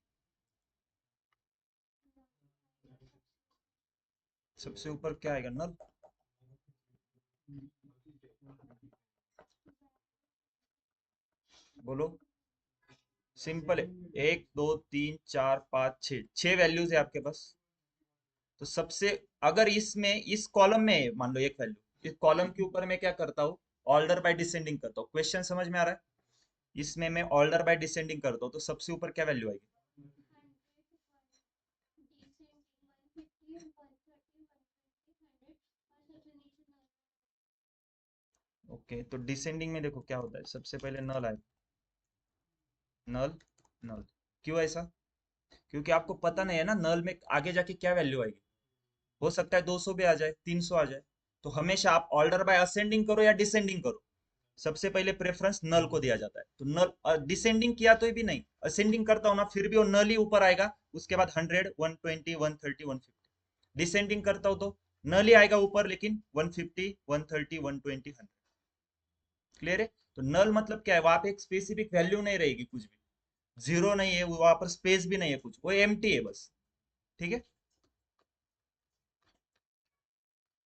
सबसे ऊपर क्या आएगा, नल। बोलो, सिंपल है, 1 2 3 4 5 6, 6 वैल्यूज है आपके पास। तो सबसे, अगर इसमें इस कॉलम में है, मान लो एक वैल्यू, इस कॉलम के ऊपर मैं क्या करता हूँ, ऑर्डर बाय डिसेंडिंग करता हूँ, क्वेश्चन समझ में आ रहा है, इसमें मैं ऑर्डर बाय डिसेंडिंग करता हूँ तो सबसे ऊपर क्या वैल्यू आएगी, ओके। तो डिसेंडिंग में देखो क्या होता है, सबसे पहले नल आए, नल, नल, क्यों ऐसा, क्योंकि आपको पता नहीं है ना नल में आगे जाके क्या वैल्यू आएगी, हो सकता है 200 भी आ जाए, 300 आ जाए। तो हमेशा आप ऑर्डर बाय असेंडिंग करो या डिसेंडिंग करो, सबसे पहले प्रेफरेंस नल को दिया जाता है। तो नल डिसेंडिंग किया तो भी नहीं, असेंडिंग करता हूं ना फिर भी वो नल ही ऊपर आएगा, उसके बाद 100, 120, 130, 150, डिसेंडिंग करता हूं तो नल ही आएगा ऊपर, लेकिन 150, 130, 120, 100। क्लियर है, तो नल मतलब क्या है, वहां पे एक स्पेसिफिक वैल्यू नहीं रहेगी कुछ भी, जीरो नहीं है वहां पर, स्पेस भी नहीं है कुछ, वो एम्प्टी है बस, ठीक है।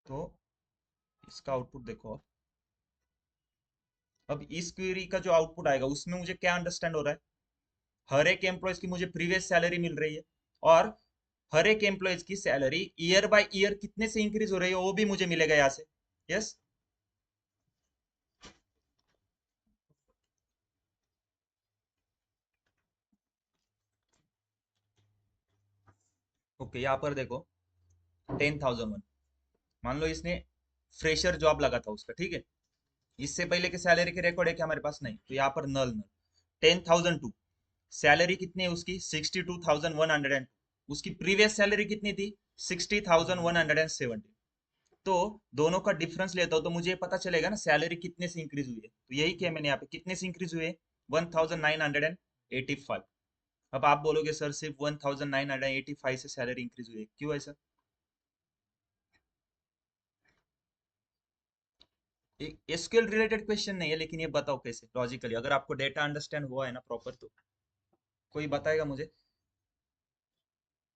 तो इसका आउटपुट देखो, अब इस क्वेरी का जो आउटपुट आएगा उसमें मुझे क्या अंडरस्टैंड हो रहा है, हर एक एम्प्लॉयज की मुझे प्रीवियस सैलरी मिल रही है, और हर एक एम्प्लॉयज की सैलरी ईयर बाय ईयर कितने से इंक्रीज हो रही है वो भी मुझे मिलेगा यहाँ से। यस। ओके, यहाँ पर देखो 10,001, मान लो इसने फ्रेशर जॉब लगा था उसका, ठीक है, इससे पहले के सैलरी के रिकॉर्ड है क्या हमारे पास, नहीं, तो यहाँ पर नल नल। 10,002, सैलरी कितनी है उसकी, 62,100, उसकी प्रीवियस सैलरी कितनी थी, 60,170। तो दोनों का डिफरेंस लेता हूँ तो मुझे पता चलेगा ना सैलरी कितने से इंक्रीज हुई है, तो यही किया मैंने यहाँ पे, कितने से इंक्रीज हुए, 1985। अब आप बोलोगे सर सिर्फ 1985 से सैलरी इंक्रीज हुई है, क्यों ऐसा। एसक्यूएल रिलेटेड क्वेश्चन नहीं है, लेकिन ये बताओ कैसे लॉजिकली, अगर आपको डेटा अंडरस्टैंड हुआ है ना प्रॉपर, तो कोई बताएगा मुझे।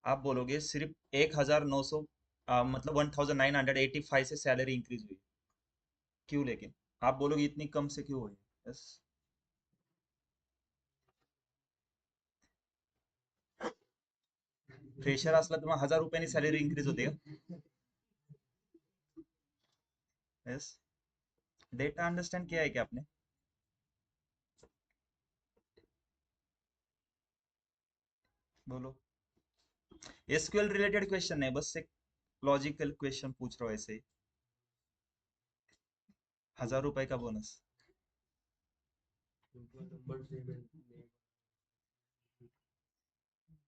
आप बोलोगे सिर्फ 1900, मतलब 1985 से सैलरी इंक्रीज हुई, क्यों, लेकिन आप बोलोगे इतनी कम से क्यों हुई। बस, फ्रेशर असला तर मग 1,000 रुपयांनी सॅलरी इंक्रीज होते का। यस। डेटा अंडरस्टैंड किया है क्या आपने, बोलो। एसक्यूएल रिलेटेड क्वेश्चन है, बस एक लॉजिकल क्वेश्चन पूछ रहा हूँ ऐसे ही। 1,000 रुपए का बोनस।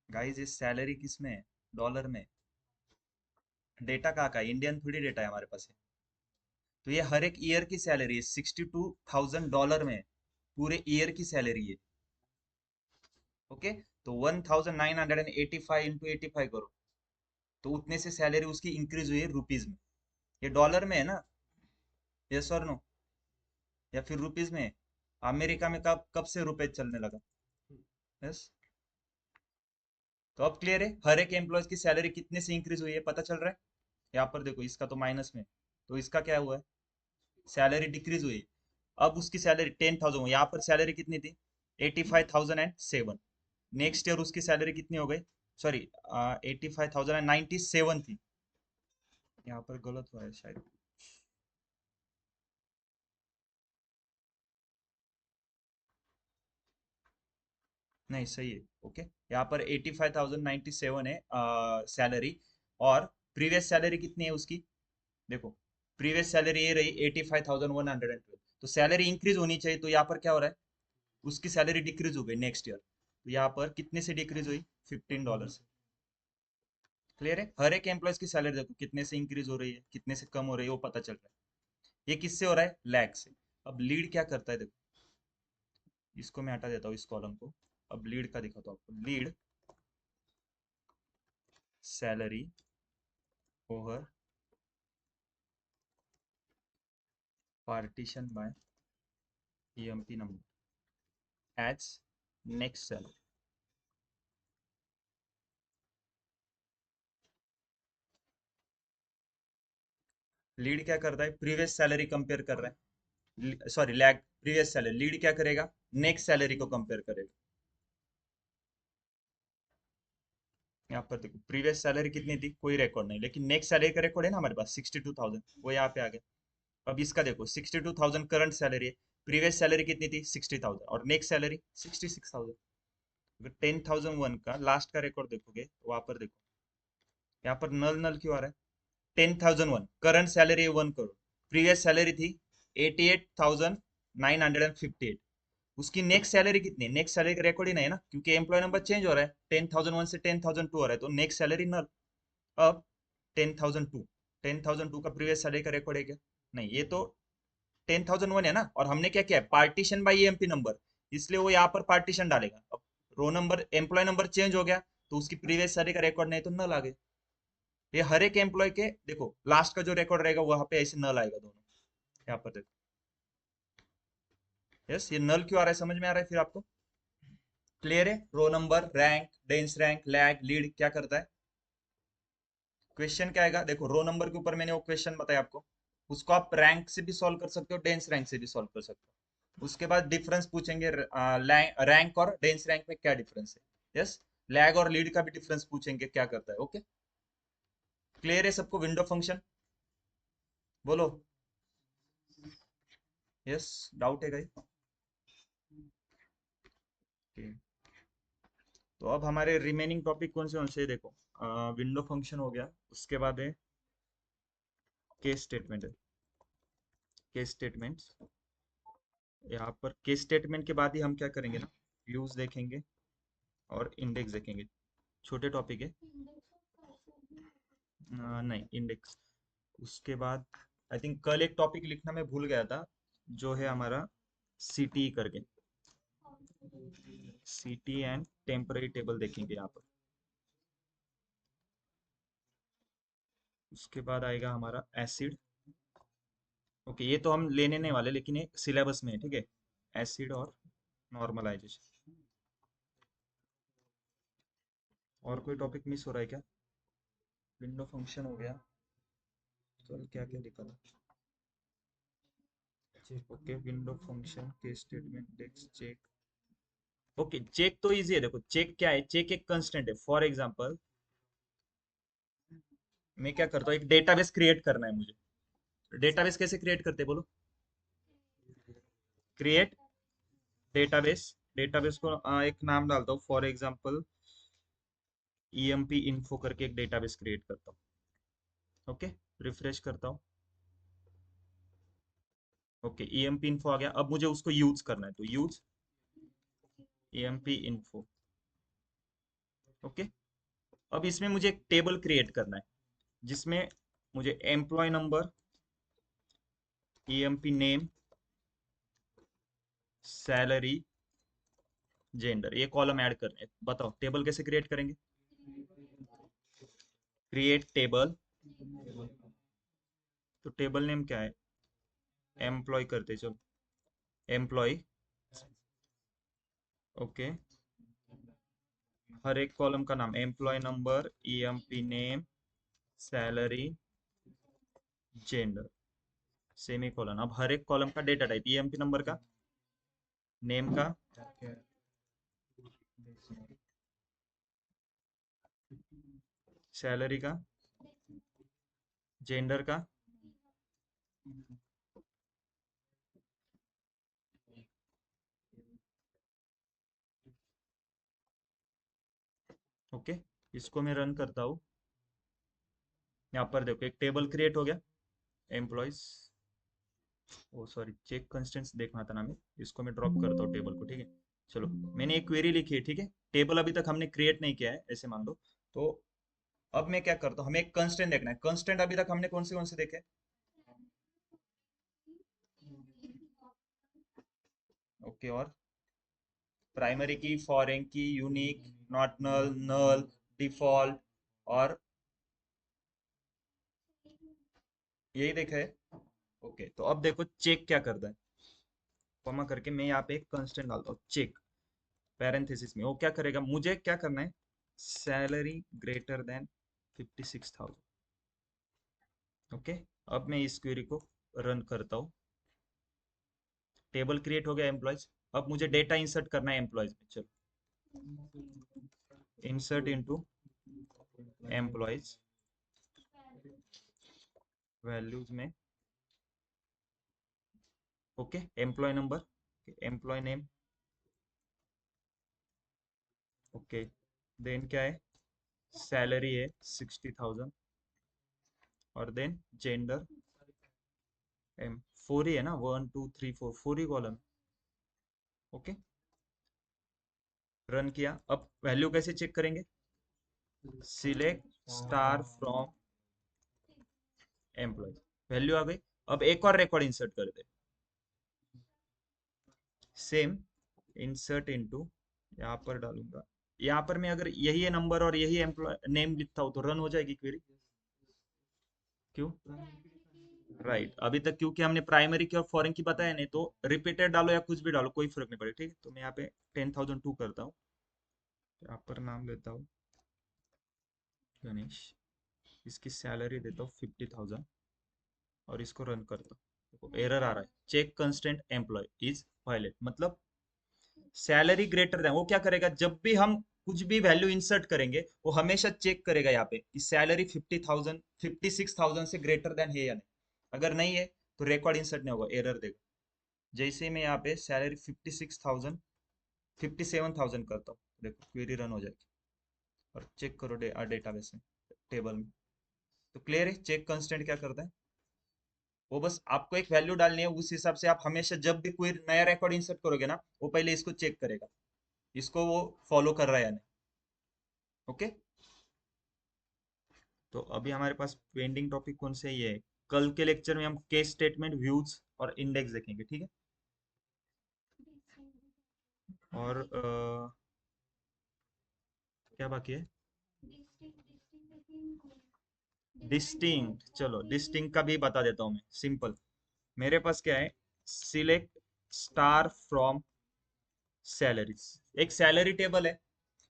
गाइस ये सैलरी किस में है, डॉलर में। डेटा कहाँ का है, इंडियन थोड़ी डेटा है हमारे पास है। तो ये हर एक ईयर की सैलरी है, $62,000 में है, पूरे ईयर की सैलरी है। ओके, तो 1985 इंटू 85 करो, तो उतने से सैलरी उसकी इंक्रीज हुई है रुपीज में। ये डॉलर में है ना, यस और नो, या फिर रुपीज में है। अमेरिका में कब कब से रुपए चलने लगा। यस। तो अब क्लियर है, हर एक एम्प्लॉय की सैलरी कितने से इंक्रीज हुई है पता चल रहा है। यहाँ पर देखो इसका तो माइनस में, तो इसका क्या हुआ है, सैलरी डिक्रीज हुई। अब उसकी सैलरी 10,000 हुई, यहाँ पर सैलरी कितनी थी, 85,007। नेक्स्ट ईयर उसकी सैलरी कितनी हो गई, सॉरी, 85,097 थी। यहाँ पर गलत हुआ है शायद, नहीं सही है। ओके, यहाँ पर 85,097 है सैलरी, और प्रीवियस सैलरी कितनी है उसकी, देखो प्रीवियस सैलरी ये रही 85,112, तो सैलरी इंक्रीज होनी चाहिए, तो यहाँ पर क्या हो रहा है, उसकी सैलरी डिक्रीज हो गई नेक्स्ट ईयर, तो यहाँ पर कितने से डिक्रीज हुई, $15 से। क्लियर है, हर एक एम्प्लॉयज की सैलरी देखो कितने से इंक्रीज हो रही है कितने से कम हो रही है वो पता चल रहा है। ये किससे हो रहा है, लैग से। अब लीड क्या करता है देखो, इसको मैं हटा देता हूँ इस कॉलम को, अब लीड का दिखाता हूँ आपको, lead salary over partition by EMP number as next cell. Lead क्या करता है, प्रीवियस सैलरी कंपेयर कर रहा है, sorry lag, previous salary, lead क्या करेगा, नेक्स्ट सैलरी को कंपेयर करेगा। यहाँ पर देखो प्रीवियस सैलरी कितनी थी, कोई रिकॉर्ड नहीं, लेकिन नेक्स्ट सैलरी का रिकॉर्ड है ना हमारे पास, 62,000, वो यहाँ पे आ गया। अब इसका देखो 62,000 करंट सैलरी है, प्रीवियस सैलरी कितनी थी 60,000, और नेक्स्ट सैलरी 66,000। अगर 10,001 का लास्ट का रिकॉर्ड देखोगे तो वहां पर देखो, यहाँ पर नल नल क्यों आ रहा है, 10,001 करंट सैलरी है 1 करोड़, प्रीवियस सैलरी थी 88,958। उसकी नेक्स्ट सैलरी कितनी है, नेक्स्ट सैलरी का रिकॉर्ड ही नहीं है ना, क्योंकि एम्प्लॉय नंबर चेंज हो रहा है, 10,001 से 10,002 हो रहा है, तो नेक्स्ट सैलरी नल। अब 10,002, 10,002 का प्रीवियस सैलरी का रिकॉर्ड है क्या, नहीं, ये तो 10,001 है ना, और हमने क्या किया है, पार्टीशन बाई ईएमपी नंबर, इसलिए वो यहाँ पर पार्टीशन डालेगा। अब row number, employ number change हो गया, तो उसकी प्रीवियस सैलरी का रिकॉर्ड नहीं, तो नल आ गए। ये हर एक एम्प्लॉय के देखो लास्ट का जो रिकॉर्ड रहेगा वहां पे ऐसे नल आएगा दोनों, यहाँ पर देखो। यस, ये नल क्यों आ रहा है समझ में आ रहा है फिर आपको, क्लियर है। Row number, rank, dense rank, lag, lead क्या करता है, क्वेश्चन क्या आएगा, देखो रो नंबर के ऊपर मैंने वो क्वेश्चन बताया आपको, उसको आप रैंक से भी सॉल्व कर सकते हो, डेंस रैंक से भी सॉल्व कर सकते हो। उसके बाद डिफरेंस पूछेंगे, रैंक और डेंस रैंक में क्या डिफरेंस है। यस। लैग और लीड का भी डिफरेंस पूछेंगे, क्या करता है। ओके। क्लियर है सबको विंडो फंक्शन? बोलो। यस। डाउट है कहीं? Okay. तो अब हमारे रिमेनिंग टॉपिक कौन से हैं? देखो, विंडो फंक्शन हो गया, उसके बाद है केस स्टेटमेंट है। केस स्टेटमेंट, यहाँ पर केस स्टेटमेंट के बाद ही हम क्या करेंगे ना, यूज देखेंगे और इंडेक्स देखेंगे। छोटे टॉपिक है। नहीं, इंडेक्स। उसके बाद आई थिंक कल एक टॉपिक लिखना मैं भूल गया था, जो है हमारा सीटी करके, सीटी एंड टेम्पररी टेबल देखेंगे यहाँ पर। उसके बाद आएगा हमारा एसिड। ओके, ये तो हम लेने नहीं वाले, लेकिन ये सिलेबस में है, ठीक है। एसिड और नॉर्मलाइजेशन। और कोई टॉपिक मिस हो रहा है क्या? विंडो फंक्शन हो गया, तो क्या क्या लिखा था? चेक। ओके, विंडो फंक्शन के स्टेटमेंट डेक्स चेक। ओके, चेक तो इजी है। देखो, चेक क्या है, चेक एक कंस्टेंट है। फॉर एग्जांपल, मैं क्या करता हूँ, एक डेटाबेस क्रिएट करना है मुझे। डेटाबेस कैसे क्रिएट करते हैं, बोलो? Create database. डेटाबेस को एक नाम डालता हूँ, फॉर एग्जांपल ईएमपी इन्फो करके एक डेटाबेस क्रिएट करता हूँ। ओके, रिफ्रेश करता हूँ। ओके, ईएमपी इन्फो आ गया। अब मुझे उसको यूज करना है, तो यूज ईएमपी इन्फो। ओके। अब इसमें मुझे एक टेबल क्रिएट करना है, जिसमें मुझे employ number, EMP name, salary, gender, ये कॉलम ऐड करने हैं। बताओ टेबल कैसे क्रिएट करेंगे? Create table. तो टेबल नेम क्या है? एम्प्लॉय करते, चलो। एम्प्लॉय। ओके। हर एक कॉलम का नाम, employ number, EMP name, salary, gender, semicolon. अब हर एक कॉलम का डेटा टाइप, ईएमपी नंबर का, नेम का, सैलरी का, जेंडर का। ओके, इसको मैं रन करता हूँ। यहाँ पर देखो, एक टेबल क्रिएट हो गया। एम्प्लॉयज, ओ सॉरी, चेक कंस्टेंट्स देखना था ना मैं। इसको मैं ड्रॉप करता हूँ टेबल को, ठीक है। चलो, मैंने एक क्वेरी लिखी है, ठीक है। टेबल अभी तक हमने क्रिएट नहीं किया है, ऐसे मान लो। तो अब मैं क्या करता हूँ, हमें एक कंस्टेंट देखना है। कंस्टेंट अभी तक हमने कौन से देखे? ओके, और primary key, foreign key, unique, not null, null, default, और यही देखा है। ओके, तो अब देखो चेक क्या करता है। कॉमा करके मैं यहाँ पे एक कंस्टेंट डालता हूँ, चेक, पैरेंथेसिस में। वो क्या करेगा, मुझे क्या करना है, सैलरी ग्रेटर देन 56,000। ओके। अब मैं इस क्वेरी को रन करता हूँ। टेबल क्रिएट हो गया, एम्प्लॉयज। अब मुझे डेटा इंसर्ट करना है एम्प्लॉयज में। चलो, इंसर्ट इनटू एम्प्लॉयज, वैल्यूज में। Okay, employee number, employee name. Okay, then क्या है, सैलरी है 60,000, और देन जेंडर, एम, फोर ही है ना, 1 2 3 4, फोर ही कॉलम। ओके, रन किया। अब वैल्यू कैसे चेक करेंगे? Select star from employee, value आ गई। अब एक और रिकॉर्ड इंसर्ट कर दे, सेम, इंसर्ट इनटू, यहाँ पर डालूंगा। यहाँ पर मैं अगर यही है नंबर और यही एम्प्लॉय नेम लिखता हूँ, तो रन हो जाएगी क्वेरी। क्यों? राइट, अभी तक क्योंकि हमने प्राइमरी की और फॉरेन की बताया नहीं, तो रिपीटेड डालो या कुछ भी डालो, कोई फर्क नहीं पड़ेगा, ठीक है। तो मैं यहाँ पे 10,002 करता हूँ। यहाँ पर नाम लेता हूँ गणेश। इसकी सैलरी देता हूँ 50,000, और इसको रन करता हूँ। एरर आ रहा है, check constant employ is violate, मतलब सैलरी ग्रेटर देन, वो क्या करेगा जब भी हम कुछ भी वैल्यू इंसर्ट करेंगे वो हमेशा चेक करेगा यहाँ पे कि सैलरी 50,000 56,000 से ग्रेटर देन है या नहीं। अगर नहीं है तो रिकॉर्ड इंसर्ट नहीं होगा, एरर देगा। जैसे मैं यहाँ पे सैलरी 56,000 57,000 करता हूँ, देखो क्वेरी रन हो जाएगी और चेक करो डेटाबेस में, टेबल में। तो क्लियर है चेक कंस्टेंट क्या करता है, वो बस आपको एक वैल्यू डालनी है, उस हिसाब से आप हमेशा जब भी कोई नया रिकॉर्ड इंसर्ट करोगे ना वो पहले इसको चेक करेगा, इसको वो फॉलो कर रहा है या नहीं। ओके, तो अभी हमारे पास पेंडिंग टॉपिक कौन से, ये है। कल के लेक्चर में हम केस स्टेटमेंट, व्यूज और इंडेक्स देखेंगे, ठीक है। और क्या बाकी है, डिस्टिंक्ट, चलो डिस्टिंक्ट का भी बता देता हूँ मैं, सिंपल। मेरे पास क्या है, सिलेक्ट स्टार फ्रॉम सैलरीज, एक सैलरी टेबल है,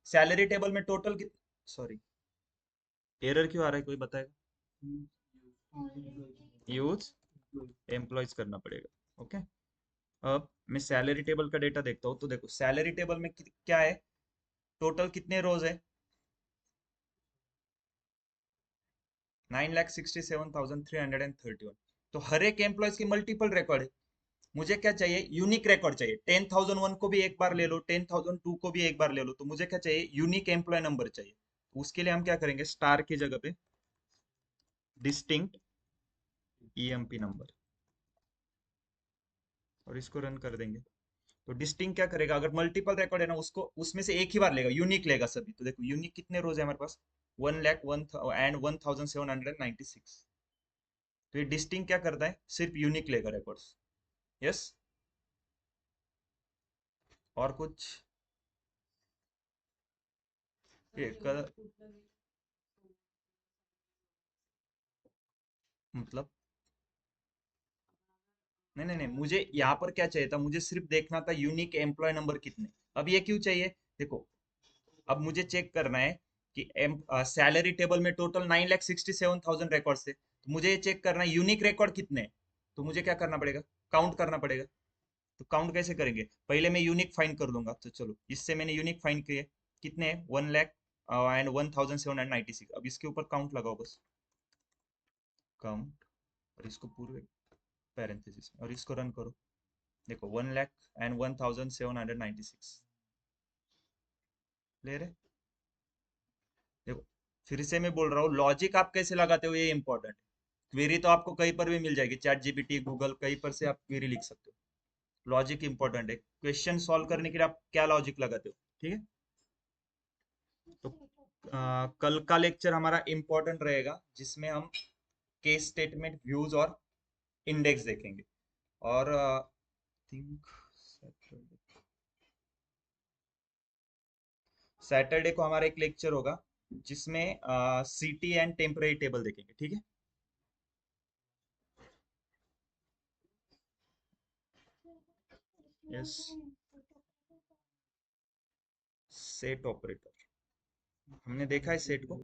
सैलरी टेबल में टोटल कित सॉरी, एरर क्यों आ रहा है, कोई बताएगा। यूज एम्प्लॉयज करना पड़ेगा, ओके। अब मैं सैलरी टेबल का डेटा देखता हूँ, तो देखो सैलरी टेबल में क्या है, टोटल कितने रोज है, 9,67,331। तो हर एक एम्प्लॉयज की मल्टीपल रिकॉर्ड है, मुझे क्या चाहिए, यूनिक रिकॉर्ड चाहिए। 10,001 को भी एक बार ले लो, 10,002 को भी एक बार ले लो, तो मुझे क्या चाहिए, यूनिक एम्प्लॉय नंबर चाहिए। तो उसके लिए हम क्या करेंगे, स्टार की जगह पे डिस्टिंक्ट ईएमपी नंबर, और इसको रन कर देंगे। तो डिस्टिंक्ट क्या करेगा, अगर मल्टीपल रिकॉर्ड है ना उसको उसमें से एक ही बार लेगा, यूनिक लेगा सभी। तो देखो यूनिक कितने रोज है हमारे पास, 1,01,796। तो ये डिस्टिंक्ट क्या करता है, सिर्फ यूनिक लेगा रिकॉर्ड्स। यस, और कुछ ये मतलब, नहीं नहीं नहीं, मुझे यहाँ पर क्या चाहिए था, मुझे सिर्फ देखना था यूनिक एम्प्लॉय नंबर कितने। अब ये क्यों चाहिए, देखो अब मुझे चेक करना है कि सैलरी टेबल में टोटल 9,67,000 रिकॉर्ड है, तो मुझे ये चेक करना है यूनिक रिकॉर्ड कितने हैं। तो मुझे क्या करना पड़ेगा, काउंट करना पड़ेगा। तो काउंट कैसे करेंगे, पहले मैं यूनिक फाइंड कर दूंगा। तो चलो, इससे मैंने यूनिक फाइंड किए, कितने हैं, 1,01,796। अब इसके ऊपर काउंट लगाओ बस, काउंट, और इसको पूरे पैरेंथेसिस और इसको रन करो। देखो 1,01,796, ले रहे। देखो फिर से मैं बोल रहा हूँ, लॉजिक आप कैसे लगाते हो ये इंपॉर्टेंट है। क्वेरी तो आपको कहीं पर भी मिल जाएगी, चैट जीपीटी, गूगल, कहीं पर से आप क्वेरी लिख सकते हो। लॉजिक इंपॉर्टेंट है, क्वेश्चन सॉल्व करने के लिए आप क्या लॉजिक लगाते हो, ठीक है। तो कल का लेक्चर हमारा इंपॉर्टेंट रहेगा, जिसमें हम केस स्टेटमेंट, व्यूज और इंडेक्स देखेंगे। और थिंक सैटरडे को हमारा एक लेक्चर होगा, जिसमें सीटी एंड टेम्पररी टेबल देखेंगे, ठीक है। यस, सेट ऑपरेटर, हमने देखा है सेट को।